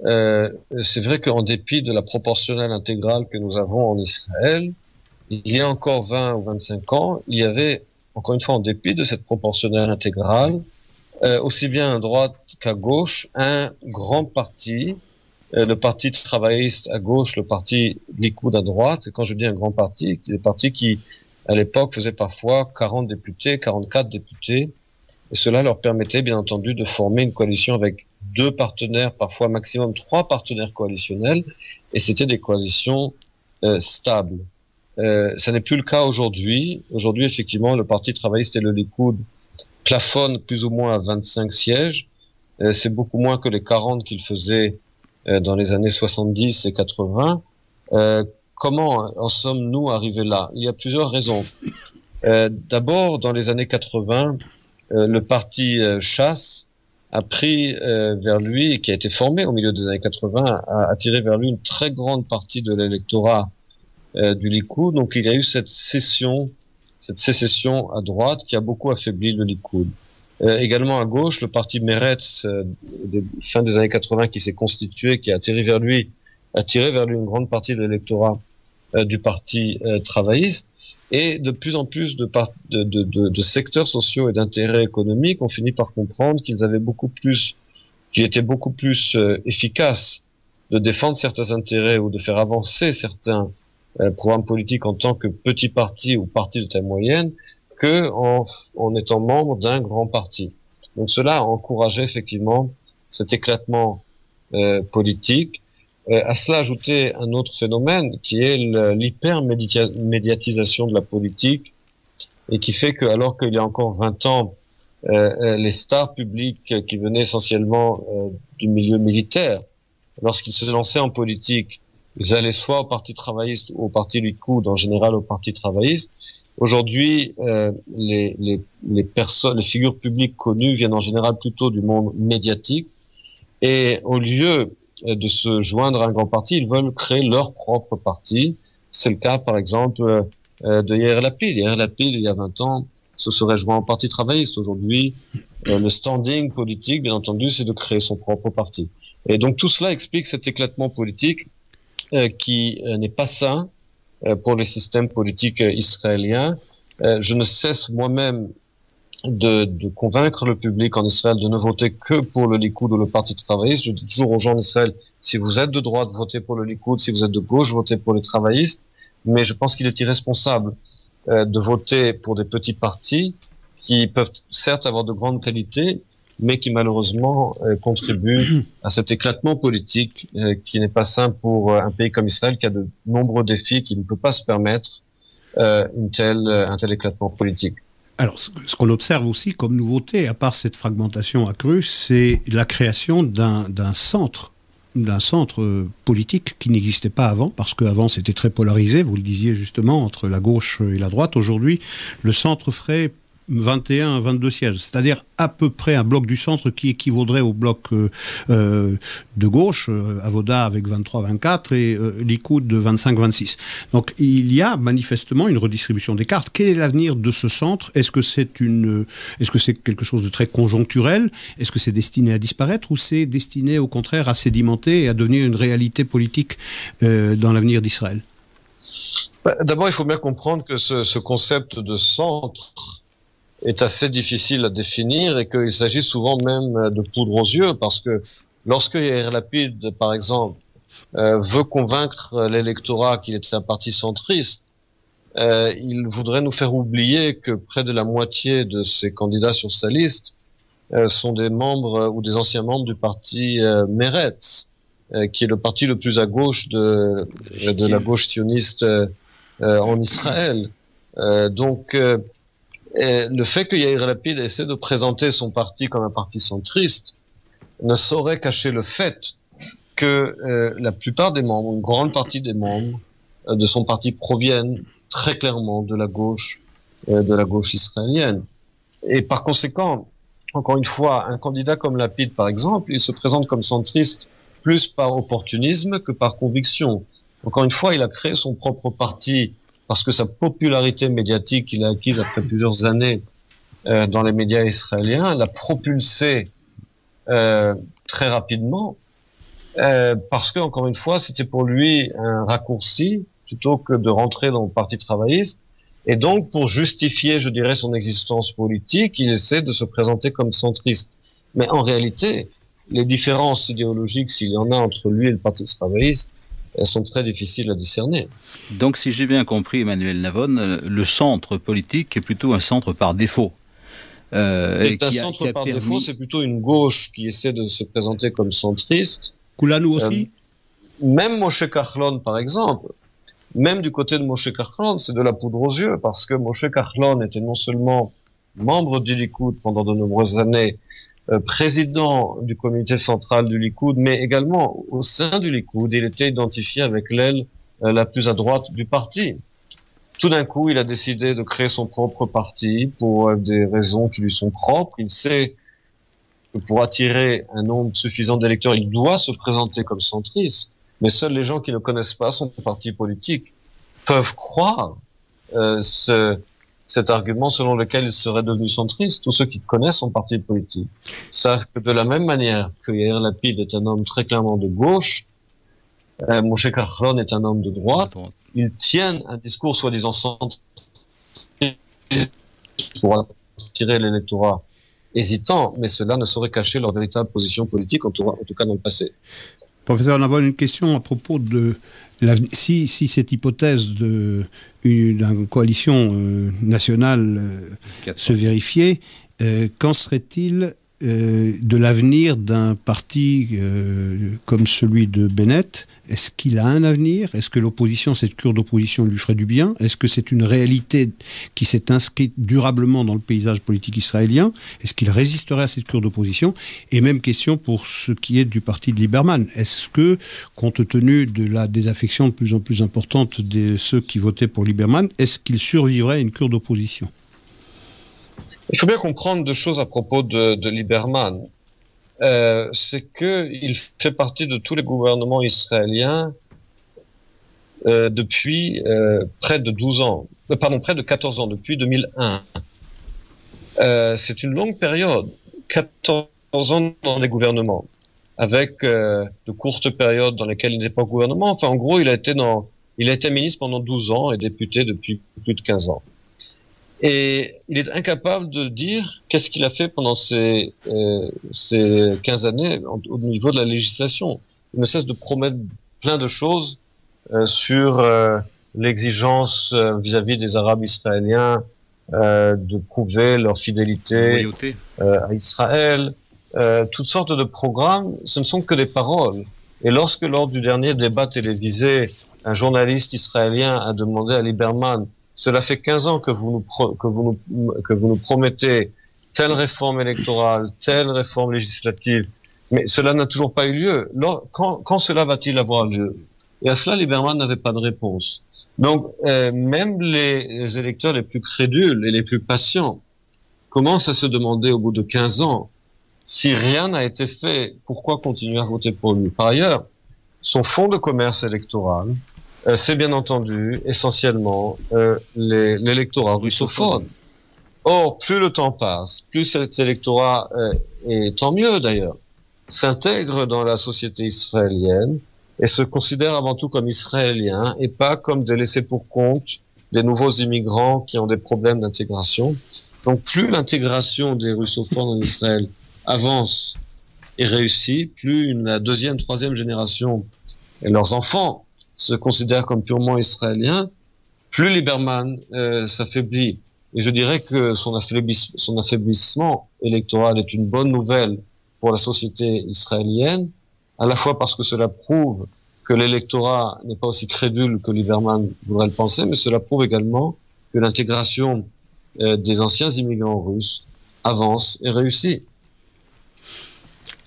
C'est vrai qu'en dépit de la proportionnelle intégrale que nous avons en Israël, il y a encore 20 ou 25 ans, il y avait, encore une fois, en dépit de cette proportionnelle intégrale, aussi bien à droite qu'à gauche, un grand parti, le Parti travailliste à gauche, le Parti Likoud à droite. Et quand je dis un grand parti, des partis qui à l'époque, faisaient parfois 40 députés, 44 députés, et cela leur permettait, bien entendu, de former une coalition avec 2 partenaires, parfois maximum 3 partenaires coalitionnels, et c'était des coalitions stables. Ça n'est plus le cas aujourd'hui. Aujourd'hui, effectivement, le Parti travailliste et le Likoud plafonne plus ou moins à 25 sièges. C'est beaucoup moins que les 40 qu'il faisait dans les années 70 et 80. Comment en sommes-nous arrivés là? Il y a plusieurs raisons. D'abord, dans les années 80, le parti Chasse a pris vers lui, qui a été formé au milieu des années 80, a attiré vers lui une très grande partie de l'électorat du Likoud. Donc il y a eu cette sécession à droite qui a beaucoup affaibli le Likoud. Également à gauche, le parti Meretz, fin des années 80, qui s'est constitué, qui a tiré vers lui une grande partie de l'électorat du parti travailliste. Et de plus en plus de secteurs sociaux et d'intérêts économiques ont fini par comprendre qu'il était beaucoup plus efficace de défendre certains intérêts ou de faire avancer certains programmes politiques en tant que petit parti ou parti de taille moyenne que en étant membre d'un grand parti. Donc cela a encouragé effectivement cet éclatement politique. À cela ajouter un autre phénomène qui est l'hyper-médiatisation de la politique et qui fait que, alors qu'il y a encore 20 ans, les stars publiques qui venaient essentiellement du milieu militaire, lorsqu'ils se lançaient en politique, ils allaient soit au Parti travailliste ou au Parti Likoud, en général au Parti travailliste. Aujourd'hui, les figures publiques connues viennent en général plutôt du monde médiatique et au lieu de se joindre à un grand parti, ils veulent créer leur propre parti. C'est le cas, par exemple, de Yair Lapid. Yair Lapid, il y a 20 ans, se serait joint au Parti travailliste. Aujourd'hui, le standing politique, bien entendu, c'est de créer son propre parti. Et donc tout cela explique cet éclatement politique qui n'est pas sain pour les systèmes politiques israéliens. Je ne cesse moi-même de convaincre le public en Israël de ne voter que pour le Likoud ou le Parti travailliste. Je dis toujours aux gens d'Israël, si vous êtes de droite, votez pour le Likoud, si vous êtes de gauche, votez pour les travaillistes. Mais je pense qu'il est irresponsable de voter pour des petits partis qui peuvent certes avoir de grandes qualités, mais qui malheureusement contribuent à cet éclatement politique qui n'est pas sain pour un pays comme Israël qui a de nombreux défis, qui ne peut pas se permettre un tel éclatement politique. Alors, ce qu'on observe aussi comme nouveauté, à part cette fragmentation accrue, c'est la création d'un centre politique qui n'existait pas avant, parce qu'avant c'était très polarisé, vous le disiez justement, entre la gauche et la droite. Aujourd'hui, le centre ferait 21 à 22 sièges, c'est-à-dire à peu près un bloc du centre qui équivaudrait au bloc de gauche, Avoda avec 23-24 et Likoud de 25-26. Donc il y a manifestement une redistribution des cartes. Quel est l'avenir de ce centre? Est-ce que c'est quelque chose de très conjoncturel? Est-ce que c'est destiné à disparaître ou c'est destiné au contraire à sédimenter et à devenir une réalité politique dans l'avenir d'Israël? D'abord, il faut bien comprendre que ce concept de centre est assez difficile à définir et qu'il s'agit souvent même de poudre aux yeux, parce que lorsque Yair Lapid, par exemple, veut convaincre l'électorat qu'il est un parti centriste, il voudrait nous faire oublier que près de la moitié de ses candidats sur sa liste sont des membres ou des anciens membres du parti Meretz, qui est le parti le plus à gauche de la gauche sioniste en Israël. Donc le fait que Yair Lapid essaie de présenter son parti comme un parti centriste ne saurait cacher le fait que la plupart des membres, une grande partie des membres de son parti proviennent très clairement de la gauche israélienne. Et par conséquent, encore une fois, un candidat comme Lapid, par exemple, il se présente comme centriste plus par opportunisme que par conviction. Encore une fois, il a créé son propre parti parce que sa popularité médiatique qu'il a acquise après plusieurs années dans les médias israéliens l'a propulsé très rapidement, parce que, encore une fois, c'était pour lui un raccourci plutôt que de rentrer dans le Parti travailliste. Et donc, pour justifier, je dirais, son existence politique, il essaie de se présenter comme centriste. Mais en réalité, les différences idéologiques, s'il y en a entre lui et le Parti travailliste, elles sont très difficiles à discerner. Donc, si j'ai bien compris, Emmanuel Navon, le centre politique est plutôt un centre par défaut. Un centre par défaut, c'est plutôt une gauche qui essaie de se présenter comme centriste. Koullanou aussi Même Moshe Kahlon, par exemple, même du côté de Moshe Kahlon, c'est de la poudre aux yeux, parce que Moshe Kahlon était non seulement membre du Likoud pendant de nombreuses années, président du comité central du Likoud, mais également au sein du Likoud, il était identifié avec l'aile la plus à droite du parti. Tout d'un coup, il a décidé de créer son propre parti pour des raisons qui lui sont propres. Il sait que pour attirer un nombre suffisant d'électeurs, il doit se présenter comme centriste. Mais seuls les gens qui ne connaissent pas son parti politique peuvent croire cet argument selon lequel il serait devenu centriste. Tous ceux qui connaissent son parti politique savent que de la même manière que Yair Lapid est un homme très clairement de gauche, Moshe Kachlan est un homme de droite. Ils tiennent un discours soi-disant centriste pour attirer l'électorat hésitant, mais cela ne saurait cacher leur véritable position politique, en tout cas dans le passé. Professeur, on a une question à propos de si cette hypothèse d'une coalition nationale se vérifiait, qu'en serait-il de l'avenir d'un parti comme celui de Bennett? Est-ce qu'il a un avenir? Est-ce que l'opposition, cette cure d'opposition lui ferait du bien? Est-ce que c'est une réalité qui s'est inscrite durablement dans le paysage politique israélien? Est-ce qu'il résisterait à cette cure d'opposition? Et même question pour ce qui est du parti de Lieberman. Est-ce que, compte tenu de la désaffection de plus en plus importante de ceux qui votaient pour Lieberman, est-ce qu'il survivrait à une cure d'opposition? Il faut bien comprendre deux choses à propos de Lieberman. C'est qu'il fait partie de tous les gouvernements israéliens depuis près de 14 ans, depuis 2001. C'est une longue période, 14 ans dans les gouvernements, avec de courtes périodes dans lesquelles il n'était pas au gouvernement. Enfin, en gros, il a été ministre pendant 12 ans et député depuis plus de 15 ans. Et il est incapable de dire qu'est-ce qu'il a fait pendant ces 15 années au niveau de la législation. Il ne cesse de promettre plein de choses sur l'exigence vis-à-vis des Arabes israéliens de prouver leur fidélité à Israël, toutes sortes de programmes. Ce ne sont que des paroles. Et lorsque lors du dernier débat télévisé, un journaliste israélien a demandé à Lieberman: cela fait 15 ans que vous nous promettez telle réforme électorale, telle réforme législative, mais cela n'a toujours pas eu lieu. Quand cela va-t-il avoir lieu? Et à cela, Lieberman n'avait pas de réponse. Donc, même les électeurs les plus crédules et les plus patients commencent à se demander au bout de 15 ans, si rien n'a été fait, pourquoi continuer à voter pour lui? Par ailleurs, son fonds de commerce électoral, c'est bien entendu essentiellement l'électorat russophone. Or, plus le temps passe, plus cet électorat, et tant mieux d'ailleurs, s'intègre dans la société israélienne et se considère avant tout comme israélien et pas comme des laissés pour compte des nouveaux immigrants qui ont des problèmes d'intégration. Donc, plus l'intégration des russophones en Israël avance et réussit, plus la deuxième, troisième génération et leurs enfants se considèrent comme purement israéliens, plus Lieberman s'affaiblit. Et je dirais que son affaiblissement électoral est une bonne nouvelle pour la société israélienne, à la fois parce que cela prouve que l'électorat n'est pas aussi crédule que Lieberman voudrait le penser, mais cela prouve également que l'intégration des anciens immigrants russes avance et réussit.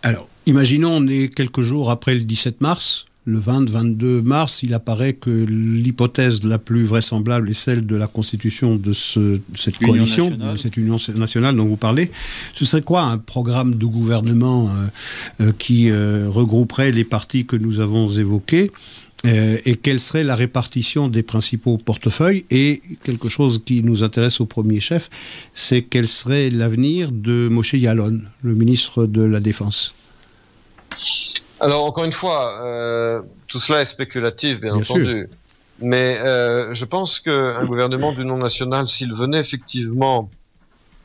Alors, imaginons, on est quelques jours après le 17 mars, le 20-22 mars, il apparaît que l'hypothèse la plus vraisemblable est celle de la constitution de cette coalition, de cette union nationale dont vous parlez. Ce serait quoi un programme de gouvernement qui regrouperait les partis que nous avons évoqués et quelle serait la répartition des principaux portefeuilles? Et quelque chose qui nous intéresse au premier chef, c'est quel serait l'avenir de Moshe Yaalon, le ministre de la Défense? Alors, encore une fois, tout cela est spéculatif, bien entendu. Sûr. Mais je pense qu'un gouvernement d'union nationale, s'il venait effectivement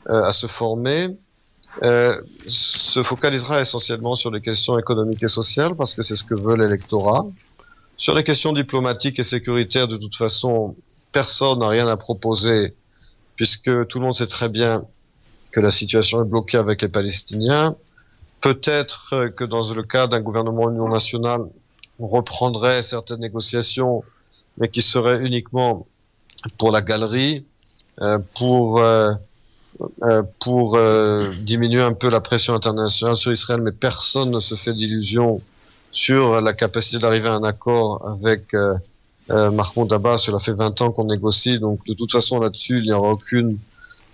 à se former, se focalisera essentiellement sur les questions économiques et sociales, parce que c'est ce que veut l'électorat. Sur les questions diplomatiques et sécuritaires, de toute façon, personne n'a rien à proposer, puisque tout le monde sait très bien que la situation est bloquée avec les Palestiniens. Peut-être que dans le cas d'un gouvernement union nationale, on reprendrait certaines négociations, mais qui seraient uniquement pour la galerie, pour pour diminuer un peu la pression internationale sur Israël, mais personne ne se fait d'illusions sur la capacité d'arriver à un accord avec Mahmoud Abbas. Cela fait 20 ans qu'on négocie, donc de toute façon là-dessus, il n'y aura aucune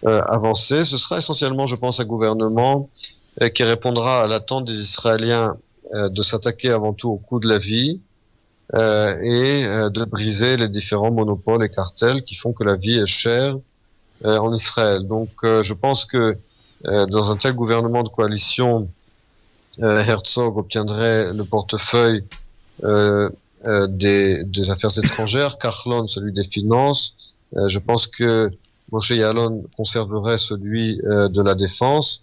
avancée. Ce sera essentiellement, je pense, un gouvernement qui répondra à l'attente des Israéliens de s'attaquer avant tout au coût de la vie et de briser les différents monopoles et cartels qui font que la vie est chère en Israël. Donc je pense que dans un tel gouvernement de coalition, Herzog obtiendrait le portefeuille des affaires étrangères, Kahlon celui des finances. Je pense que Moshe Yaalon conserverait celui de la défense.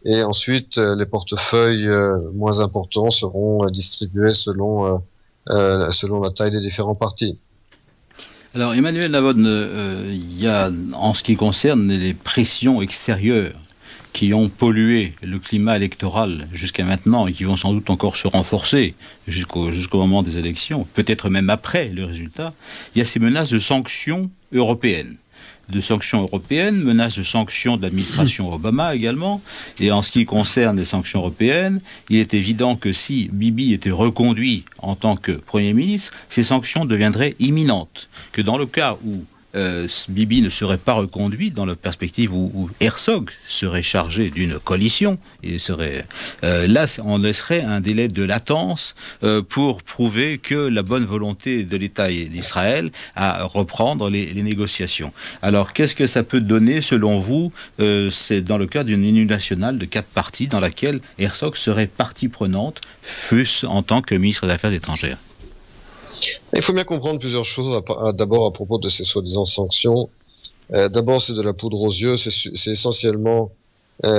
Et ensuite, les portefeuilles moins importants seront distribués selon la taille des différents partis. Alors, Emmanuel Navon, il y a, en ce qui concerne les pressions extérieures qui ont pollué le climat électoral jusqu'à maintenant et qui vont sans doute encore se renforcer jusqu'au moment des élections, peut-être même après le résultat, il y a ces menaces de sanctions européennes. Menaces de sanctions de l'administration Obama également. Et en ce qui concerne les sanctions européennes, il est évident que si Bibi était reconduit en tant que Premier ministre, ces sanctions deviendraient imminentes. Que dans le cas où Bibi ne serait pas reconduit, dans la perspective où Herzog serait chargé d'une coalition, et là on laisserait un délai de latence pour prouver que la bonne volonté de l'État d'Israël à reprendre les négociations. Alors qu'est-ce que ça peut donner selon vous? C'est dans le cas d'une union nationale de 4 partis dans laquelle Herzog serait partie prenante, fût-ce en tant que ministre des Affaires étrangères. Il faut bien comprendre plusieurs choses. D'abord, à propos de ces soi-disant sanctions. D'abord, c'est de la poudre aux yeux. C'est essentiellement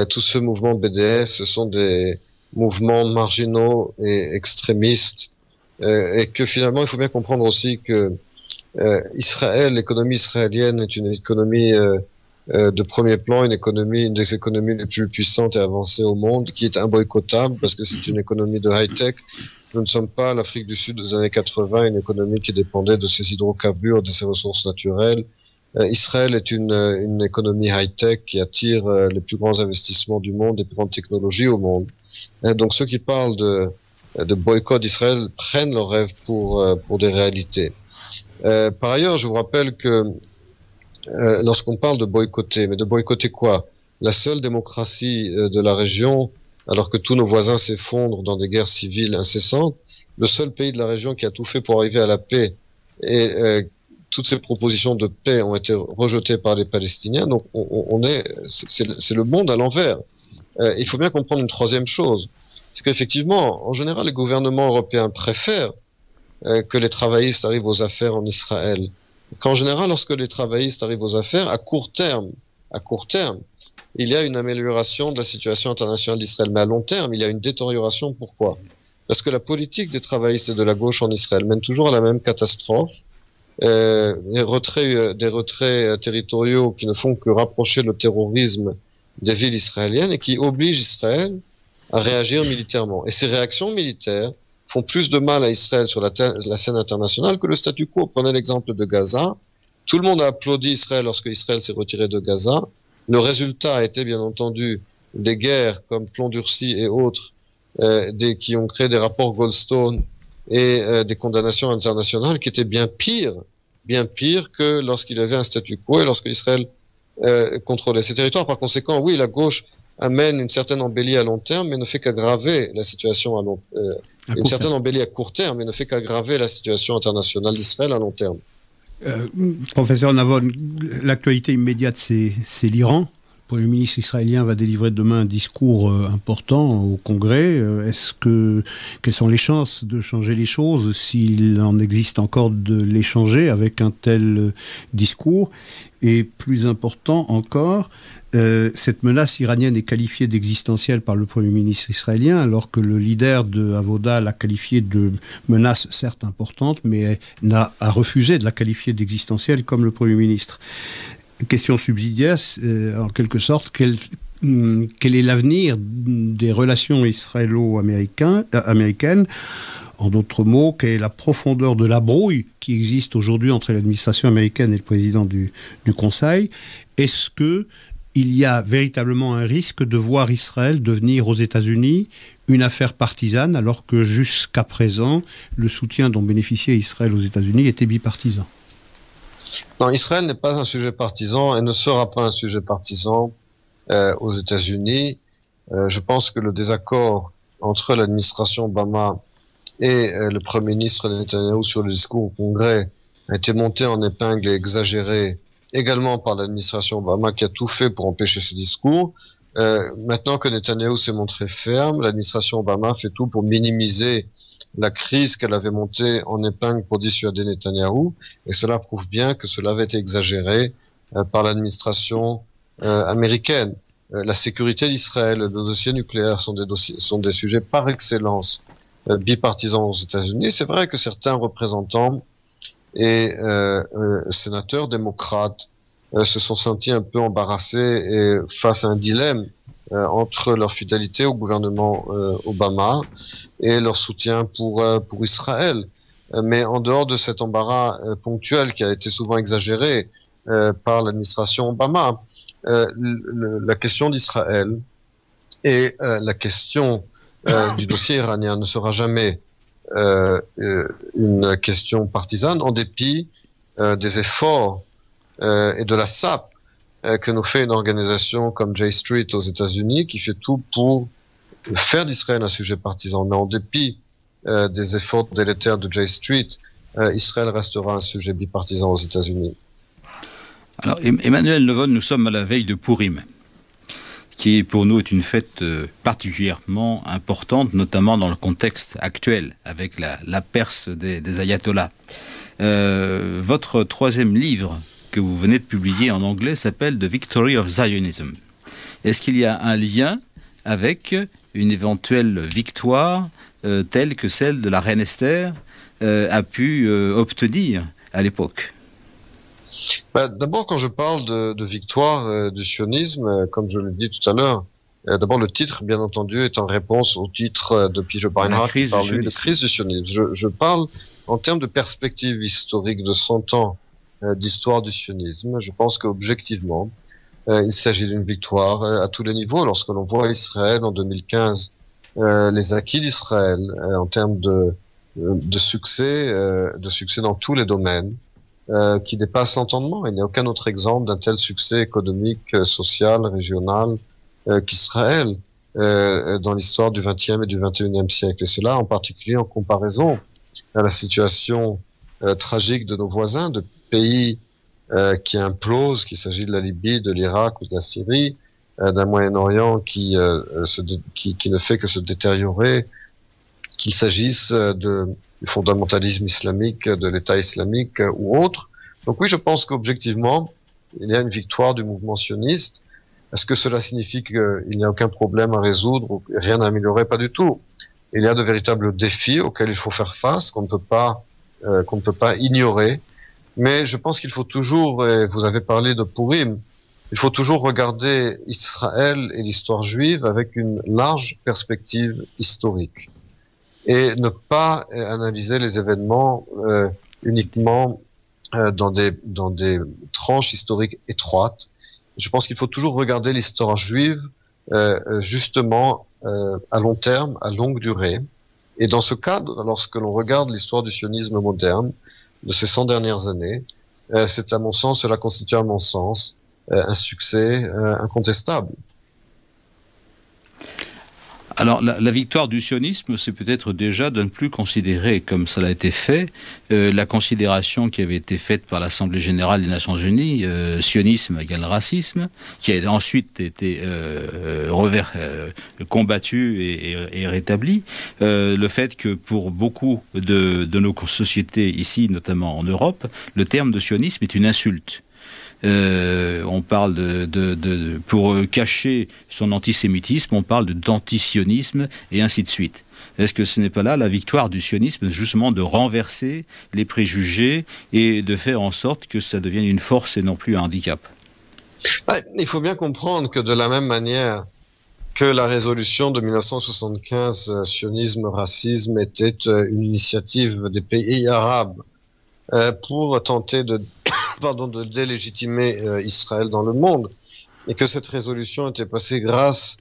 tout ce mouvement BDS. Ce sont des mouvements marginaux et extrémistes. Et que finalement, il faut bien comprendre aussi que Israël, l'économie israélienne est une économie de premier plan, une des économies les plus puissantes et avancées au monde, qui est imboycottable parce que c'est une économie de high-tech. Nous ne sommes pas l'Afrique du Sud des années 80, une économie qui dépendait de ses hydrocarbures, de ses ressources naturelles. Israël est une économie high-tech qui attire les plus grands investissements du monde, les plus grandes technologies au monde. Donc ceux qui parlent de boycott d'Israël prennent leurs rêves pour des réalités. Par ailleurs, je vous rappelle que lorsqu'on parle de boycotter, mais de boycotter quoi? La seule démocratie de la région, alors que tous nos voisins s'effondrent dans des guerres civiles incessantes, le seul pays de la région qui a tout fait pour arriver à la paix, et toutes ces propositions de paix ont été rejetées par les Palestiniens. Donc c'est le monde à l'envers. Il faut bien comprendre une troisième chose, c'est qu'effectivement, en général, les gouvernements européens préfèrent que les travaillistes arrivent aux affaires en Israël. Qu'en général, lorsque les travaillistes arrivent aux affaires, à court terme, il y a une amélioration de la situation internationale d'Israël. Mais à long terme, il y a une détérioration. Pourquoi? Parce que la politique des travaillistes et de la gauche en Israël mène toujours à la même catastrophe. Des retraits territoriaux qui ne font que rapprocher le terrorisme des villes israéliennes et qui obligent Israël à réagir militairement. Et ces réactions militaires font plus de mal à Israël sur la scène internationale que le statu quo. Prenez l'exemple de Gaza. Tout le monde a applaudi Israël lorsque Israël s'est retiré de Gaza. Le résultat a été, bien entendu, des guerres comme Plomb Durci et autres, qui ont créé des rapports Goldstone et des condamnations internationales qui étaient bien pires que lorsqu'il y avait un statu quo et lorsque Israël contrôlait ces territoires. Par conséquent, oui, la gauche amène une certaine embellie à long terme, mais ne fait qu'aggraver la situation embellie à court terme, mais ne fait qu'aggraver la situation internationale d'Israël à long terme. Professeur Navon, l'actualité immédiate, c'est l'Iran. Le Premier ministre israélien va délivrer demain un discours important au Congrès. Quelles sont les chances de changer les choses, s'il en existe encore de les changer avec un tel discours? Et plus important encore, cette menace iranienne est qualifiée d'existentielle par le Premier ministre israélien, alors que le leader de Avoda l'a qualifiée de menace certes importante, mais a refusé de la qualifier d'existentielle comme le Premier ministre. Question subsidiaire, en quelque sorte, quel est l'avenir des relations israélo-américaines? En d'autres mots, quelle est la profondeur de la brouille qui existe aujourd'hui entre l'administration américaine et le président du Conseil? Est-ce que il y a véritablement un risque de voir Israël devenir aux États-Unis une affaire partisane, alors que jusqu'à présent, le soutien dont bénéficiait Israël aux États-Unis était bipartisan. Non, Israël n'est pas un sujet partisan et ne sera pas un sujet partisan aux États-Unis. Je pense que le désaccord entre l'administration Obama et le Premier ministre Netanyahou sur le discours au Congrès a été monté en épingle et exagéré également par l'administration Obama qui a tout fait pour empêcher ce discours. Maintenant que Netanyahou s'est montré ferme, l'administration Obama fait tout pour minimiser la crise qu'elle avait montée en épingle pour dissuader Netanyahou, et cela prouve bien que cela avait été exagéré par l'administration américaine. La sécurité d'Israël, le dossier nucléaire sont des sujets par excellence bipartisans aux États-Unis. C'est vrai que certains représentants et sénateurs démocrates se sont sentis un peu embarrassés et face à un dilemme entre leur fidélité au gouvernement Obama et leur soutien pour Israël. Mais en dehors de cet embarras ponctuel qui a été souvent exagéré par l'administration Obama, la question d'Israël et la question du dossier iranien ne sera jamais une question partisane, en dépit des efforts et de la sape que nous fait une organisation comme J Street aux États-Unis, qui fait tout pour faire d'Israël un sujet partisan. Mais en dépit des efforts délétères de J Street, Israël restera un sujet bipartisan aux États-Unis. Alors, Emmanuel Levon, nous sommes à la veille de Purim, qui pour nous est une fête particulièrement importante, notamment dans le contexte actuel, avec la Perse des ayatollahs. Votre troisième livre, que vous venez de publier en anglais, s'appelle The Victory of Zionism. Est-ce qu'il y a un lien avec une éventuelle victoire telle que celle de la reine Esther a pu obtenir à l'époque? D'abord, quand je parle de victoire du sionisme, comme je l'ai dit tout à l'heure, d'abord le titre, bien entendu, est en réponse au titre de P.J. Beinart qui parle de crise du sionisme. Je parle en termes de perspective historique de 100 ans d'histoire du sionisme. Je pense qu'objectivement, il s'agit d'une victoire à tous les niveaux. Lorsque l'on voit Israël en 2015, les acquis d'Israël en termes de succès dans tous les domaines, qui dépasse l'entendement. Il n'y a aucun autre exemple d'un tel succès économique, social, régional qu'Israël dans l'histoire du XXe et du XXIe siècle. Et cela en particulier en comparaison à la situation tragique de nos voisins, de pays qui implosent, qu'il s'agit de la Libye, de l'Irak ou de la Syrie, d'un Moyen-Orient qui ne fait que se détériorer, qu'il s'agisse du fondamentalisme islamique, de l'État islamique ou autre. Donc oui, je pense qu'objectivement, il y a une victoire du mouvement sioniste. Est-ce que cela signifie qu'il n'y a aucun problème à résoudre ou rien à améliorer? Pas du tout. Il y a de véritables défis auxquels il faut faire face, qu'on ne peut pas ignorer. Mais je pense qu'il faut toujours, et vous avez parlé de Purim, il faut toujours regarder Israël et l'histoire juive avec une large perspective historique. Et ne pas analyser les événements uniquement dans des tranches historiques étroites. Je pense qu'il faut toujours regarder l'histoire juive justement à long terme, à longue durée. Et dans ce cadre, lorsque l'on regarde l'histoire du sionisme moderne de ces 100 dernières années, c'est à mon sens, cela constitue à mon sens un succès incontestable. Alors, la victoire du sionisme, c'est peut-être déjà de ne plus considérer, comme cela a été fait, la considération qui avait été faite par l'Assemblée générale des Nations unies, sionisme égale racisme, qui a ensuite été combattu et rétabli. Le fait que pour beaucoup de nos sociétés ici, notamment en Europe, le terme de sionisme est une insulte. On parle pour cacher son antisémitisme, on parle d'antisionisme et ainsi de suite. Est-ce que ce n'est pas là la victoire du sionisme, justement de renverser les préjugés et de faire en sorte que ça devienne une force et non plus un handicap? Il faut bien comprendre que de la même manière que la résolution de 1975, sionisme, racisme, était une initiative des pays arabes pour tenter de délégitimer Israël dans le monde. et que cette résolution était passée grâce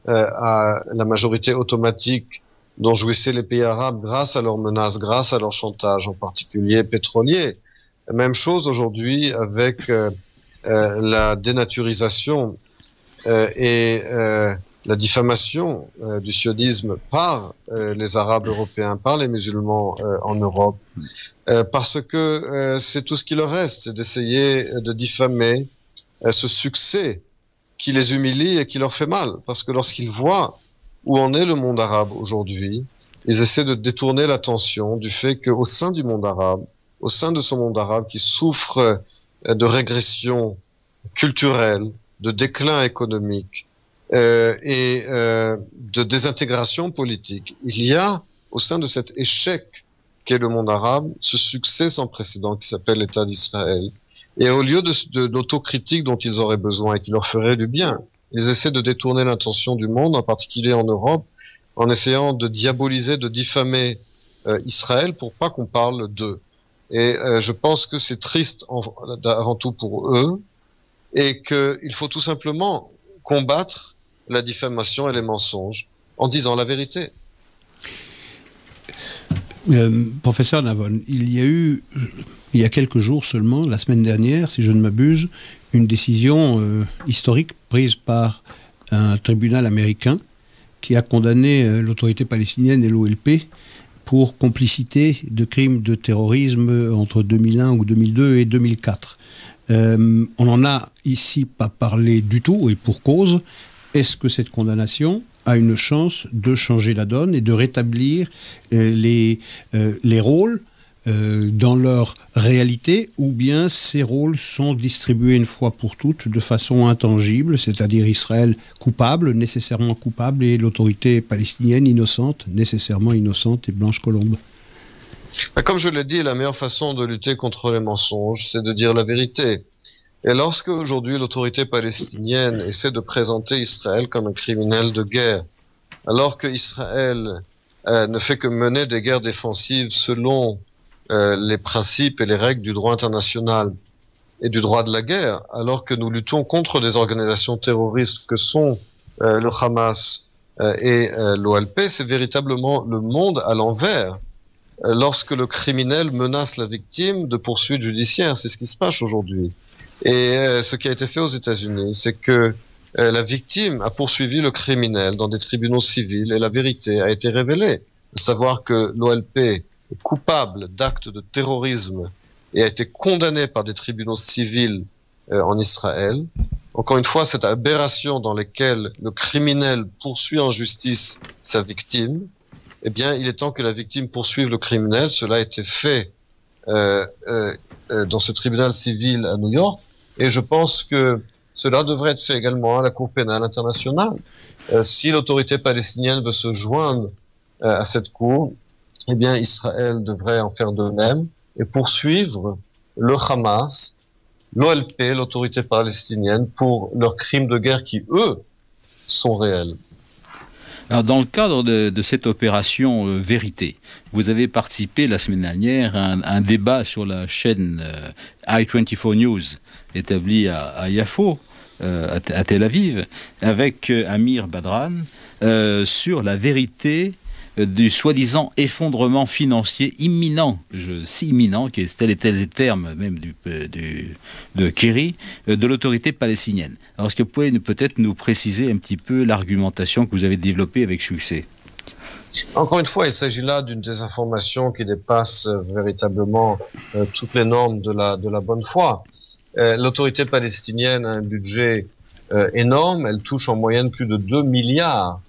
à la majorité automatique dont jouissaient les pays arabes grâce à leurs menaces, grâce à leur chantage, en particulier pétrolier. Même chose aujourd'hui avec la dénaturisation et la diffamation du sionisme par les Arabes européens, par les musulmans en Europe, parce que c'est tout ce qui leur reste, d'essayer de diffamer ce succès qui les humilie et qui leur fait mal. Parce que lorsqu'ils voient où en est le monde arabe aujourd'hui, ils essaient de détourner l'attention du fait qu'au sein du monde arabe, au sein de ce monde arabe qui souffre de régression culturelle, de déclin économique et de désintégration politique, il y a au sein de cet échec qu'est le monde arabe ce succès sans précédent qui s'appelle l'État d'Israël. Et au lieu de l'autocritique dont ils auraient besoin et qui leur ferait du bien, ils essaient de détourner l'attention du monde, en particulier en Europe, en essayant de diaboliser, de diffamer Israël pour pas qu'on parle d'eux. Et je pense que c'est triste avant tout pour eux et qu'il faut tout simplement combattre la diffamation et les mensonges en disant la vérité. Professeur Navon, il y a quelques jours seulement, la semaine dernière, si je ne m'abuse, une décision historique prise par un tribunal américain qui a condamné l'autorité palestinienne et l'OLP pour complicité de crimes de terrorisme entre 2001 ou 2002 et 2004. On n'en a ici pas parlé du tout, et pour cause. Est-ce que cette condamnation a une chance de changer la donne et de rétablir les rôles dans leur réalité, ou bien ces rôles sont distribués une fois pour toutes de façon intangible, c'est-à-dire Israël coupable, nécessairement coupable, et l'autorité palestinienne innocente, nécessairement innocente et blanche colombe? Comme je l'ai dit, la meilleure façon de lutter contre les mensonges, c'est de dire la vérité. Et lorsque aujourd'hui l'autorité palestinienne essaie de présenter Israël comme un criminel de guerre, alors que Israël ne fait que mener des guerres défensives selon les principes et les règles du droit international et du droit de la guerre, alors que nous luttons contre des organisations terroristes que sont le Hamas et l'OLP, c'est véritablement le monde à l'envers. Lorsque le criminel menace la victime de poursuites judiciaires, c'est ce qui se passe aujourd'hui. Et ce qui a été fait aux États-Unis, c'est que la victime a poursuivi le criminel dans des tribunaux civils et la vérité a été révélée. De savoir que l'OLP est coupable d'actes de terrorisme et a été condamné par des tribunaux civils en Israël. Encore une fois, cette aberration dans laquelle le criminel poursuit en justice sa victime, eh bien, il est temps que la victime poursuive le criminel. Cela a été fait dans ce tribunal civil à New York, et je pense que cela devrait être fait également à la Cour pénale internationale. Si l'autorité palestinienne veut se joindre à cette cour, eh bien Israël devrait en faire de même et poursuivre le Hamas, l'OLP, l'autorité palestinienne, pour leurs crimes de guerre qui, eux, sont réels. Alors, dans le cadre de cette opération Vérité, vous avez participé la semaine dernière à un débat sur la chaîne I24 News, établie à Yafo, à Tel Aviv, avec Amir Badran, sur la vérité du soi-disant effondrement financier imminent, imminent, qui est tel et tel terme même de Kerry, de l'autorité palestinienne. Alors, est-ce que vous pouvez peut-être nous préciser un petit peu l'argumentation que vous avez développée avec succès? Encore une fois, il s'agit là d'une désinformation qui dépasse véritablement toutes les normes de la bonne foi. L'autorité palestinienne a un budget énorme, elle touche en moyenne plus de 2 milliards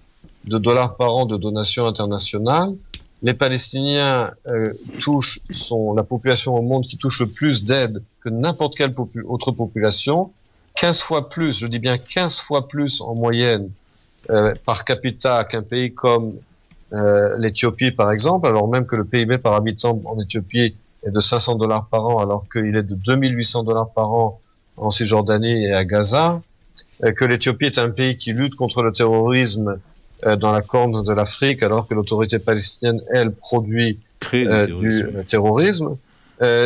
de dollars par an de donations internationales. Les Palestiniens sont la population au monde qui touche le plus d'aide que n'importe quelle autre population, 15 fois plus, je dis bien 15 fois plus en moyenne par capita qu'un pays comme l'Éthiopie par exemple, alors même que le PIB par habitant en Éthiopie est de 500 dollars par an, alors qu'il est de 2800 dollars par an en Cisjordanie et à Gaza, que l'Éthiopie est un pays qui lutte contre le terrorisme dans la corne de l'Afrique, alors que l'autorité palestinienne, elle, produit du terrorisme.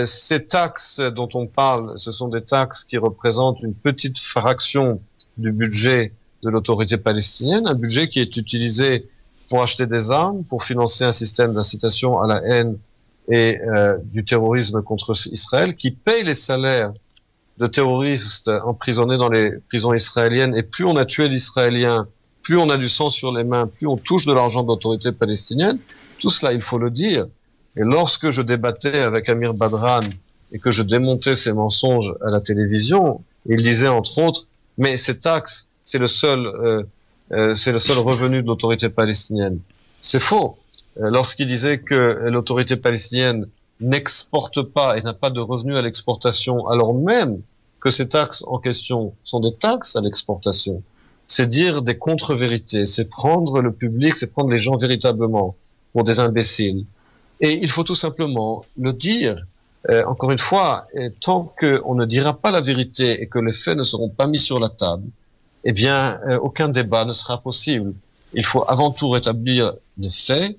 Ces taxes dont on parle, ce sont des taxes qui représentent une petite fraction du budget de l'autorité palestinienne, un budget qui est utilisé pour acheter des armes, pour financer un système d'incitation à la haine et du terrorisme contre Israël, qui paye les salaires de terroristes emprisonnés dans les prisons israéliennes. Et plus on a tué d'Israéliens, plus on a du sang sur les mains, plus on touche de l'argent de l'autorité palestinienne. Tout cela, il faut le dire. Et lorsque je débattais avec Amir Badran et que je démontais ces mensonges à la télévision, il disait entre autres, mais ces taxes, c'est le seul revenu de l'autorité palestinienne. C'est faux. Lorsqu'il disait que l'autorité palestinienne n'exporte pas et n'a pas de revenus à l'exportation, alors même que ces taxes en question sont des taxes à l'exportation, c'est dire des contre-vérités, c'est prendre le public, c'est prendre les gens véritablement pour des imbéciles. Et il faut tout simplement le dire. Encore une fois, tant qu'on ne dira pas la vérité et que les faits ne seront pas mis sur la table, eh bien, aucun débat ne sera possible. Il faut avant tout rétablir les faits,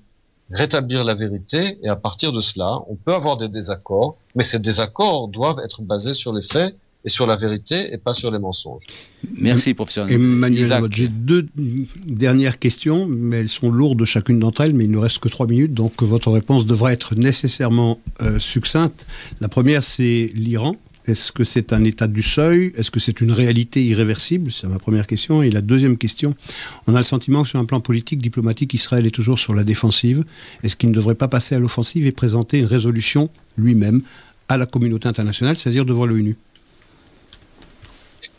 rétablir la vérité, et à partir de cela, on peut avoir des désaccords, mais ces désaccords doivent être basés sur les faits et sur la vérité et pas sur les mensonges. Merci, professeur. Emmanuel Lavotte, j'ai 2 dernières questions, mais elles sont lourdes chacune d'entre elles, mais il ne reste que 3 minutes, donc votre réponse devra être nécessairement succincte. La première, c'est l'Iran. Est-ce que c'est un état du seuil? Est-ce que c'est une réalité irréversible? C'est ma première question. Et la deuxième question, on a le sentiment que sur un plan politique, diplomatique, Israël est toujours sur la défensive. Est-ce qu'il ne devrait pas passer à l'offensive et présenter une résolution lui-même à la communauté internationale, c'est-à-dire devant l'ONU?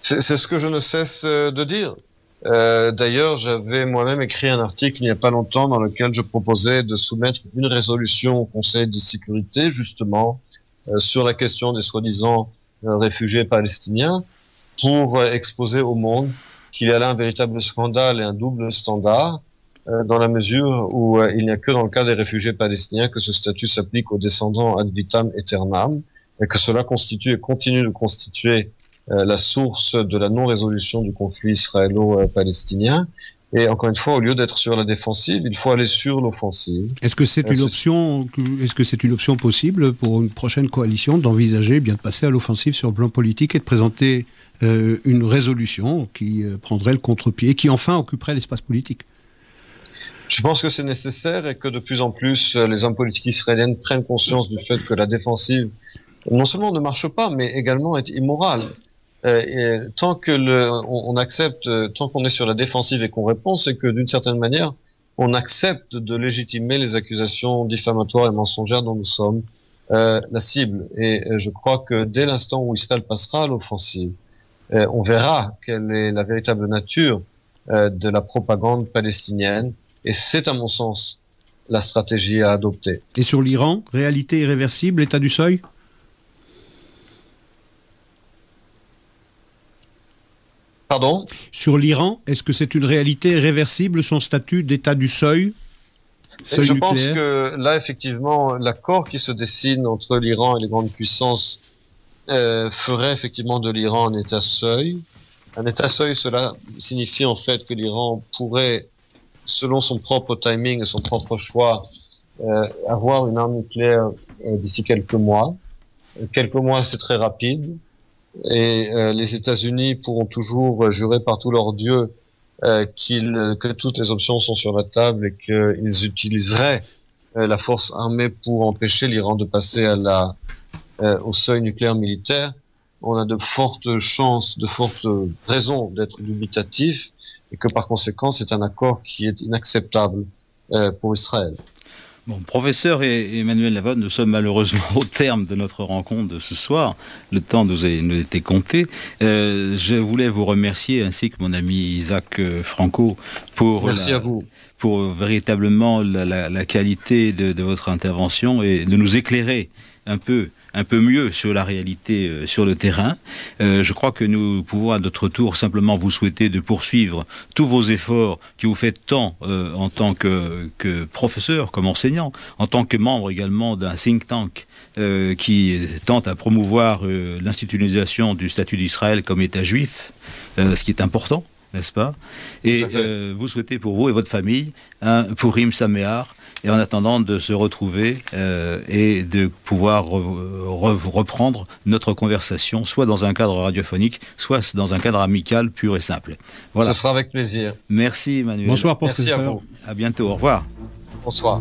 C'est ce que je ne cesse de dire. D'ailleurs, j'avais moi-même écrit un article il n'y a pas longtemps dans lequel je proposais de soumettre une résolution au Conseil de sécurité, justement, sur la question des soi-disant réfugiés palestiniens, pour exposer au monde qu'il y a là un véritable scandale et un double standard, dans la mesure où il n'y a que dans le cas des réfugiés palestiniens que ce statut s'applique aux descendants ad vitam aeternam, et que cela constitue et continue de constituer la source de la non-résolution du conflit israélo-palestinien. Et encore une fois, au lieu d'être sur la défensive, il faut aller sur l'offensive. Est-ce que c'est une option, possible pour une prochaine coalition d'envisager bien de passer à l'offensive sur le plan politique et de présenter une résolution qui prendrait le contre-pied, qui enfin occuperait l'espace politique? Je pense que c'est nécessaire et que de plus en plus les hommes politiques israéliens prennent conscience du fait que la défensive non seulement ne marche pas, mais également est immorale. Et tant que on accepte, tant qu'on est sur la défensive et qu'on répond, c'est que d'une certaine manière, on accepte de légitimer les accusations diffamatoires et mensongères dont nous sommes la cible. Et je crois que dès l'instant où Israël passera à l'offensive, on verra quelle est la véritable nature de la propagande palestinienne. Et c'est, à mon sens, la stratégie à adopter. Et sur l'Iran, réalité irréversible, état du seuil? Pardon? Sur l'Iran, est-ce que c'est une réalité réversible, son statut d'état du seuil Je pense que là, effectivement, l'accord qui se dessine entre l'Iran et les grandes puissances ferait effectivement de l'Iran un état seuil. Un état seuil, cela signifie en fait que l'Iran pourrait, selon son propre timing et son propre choix, avoir une arme nucléaire d'ici quelques mois. Quelques mois, c'est très rapide. Et les États-Unis pourront toujours jurer par tous leurs dieux que toutes les options sont sur la table et qu'ils utiliseraient la force armée pour empêcher l'Iran de passer au seuil nucléaire militaire. On a de fortes chances, de fortes raisons d'être dubitatif et que par conséquent c'est un accord qui est inacceptable pour Israël. Bon, professeur et Emmanuel Lavotte, nous sommes malheureusement au terme de notre rencontre de ce soir. Le temps nous a été compté. Je voulais vous remercier, ainsi que mon ami Isaac Franco, pour véritablement la qualité de votre intervention et de nous éclairer un peu mieux sur la réalité sur le terrain. Je crois que nous pouvons à notre tour simplement vous souhaiter de poursuivre tous vos efforts que vous faites tant en tant que professeur, comme enseignant, en tant que membre également d'un think tank qui tente à promouvoir l'institutionnalisation du statut d'Israël comme État juif, ce qui est important. n'est-ce pas? Et vous souhaitez pour vous et votre famille un Purim Sameach, et en attendant de se retrouver et de pouvoir reprendre notre conversation, soit dans un cadre radiophonique, soit dans un cadre amical pur et simple. Voilà. Ce sera avec plaisir. Merci Emmanuel. Bonsoir, Merci professeur. à vous. À bientôt, au revoir. Bonsoir.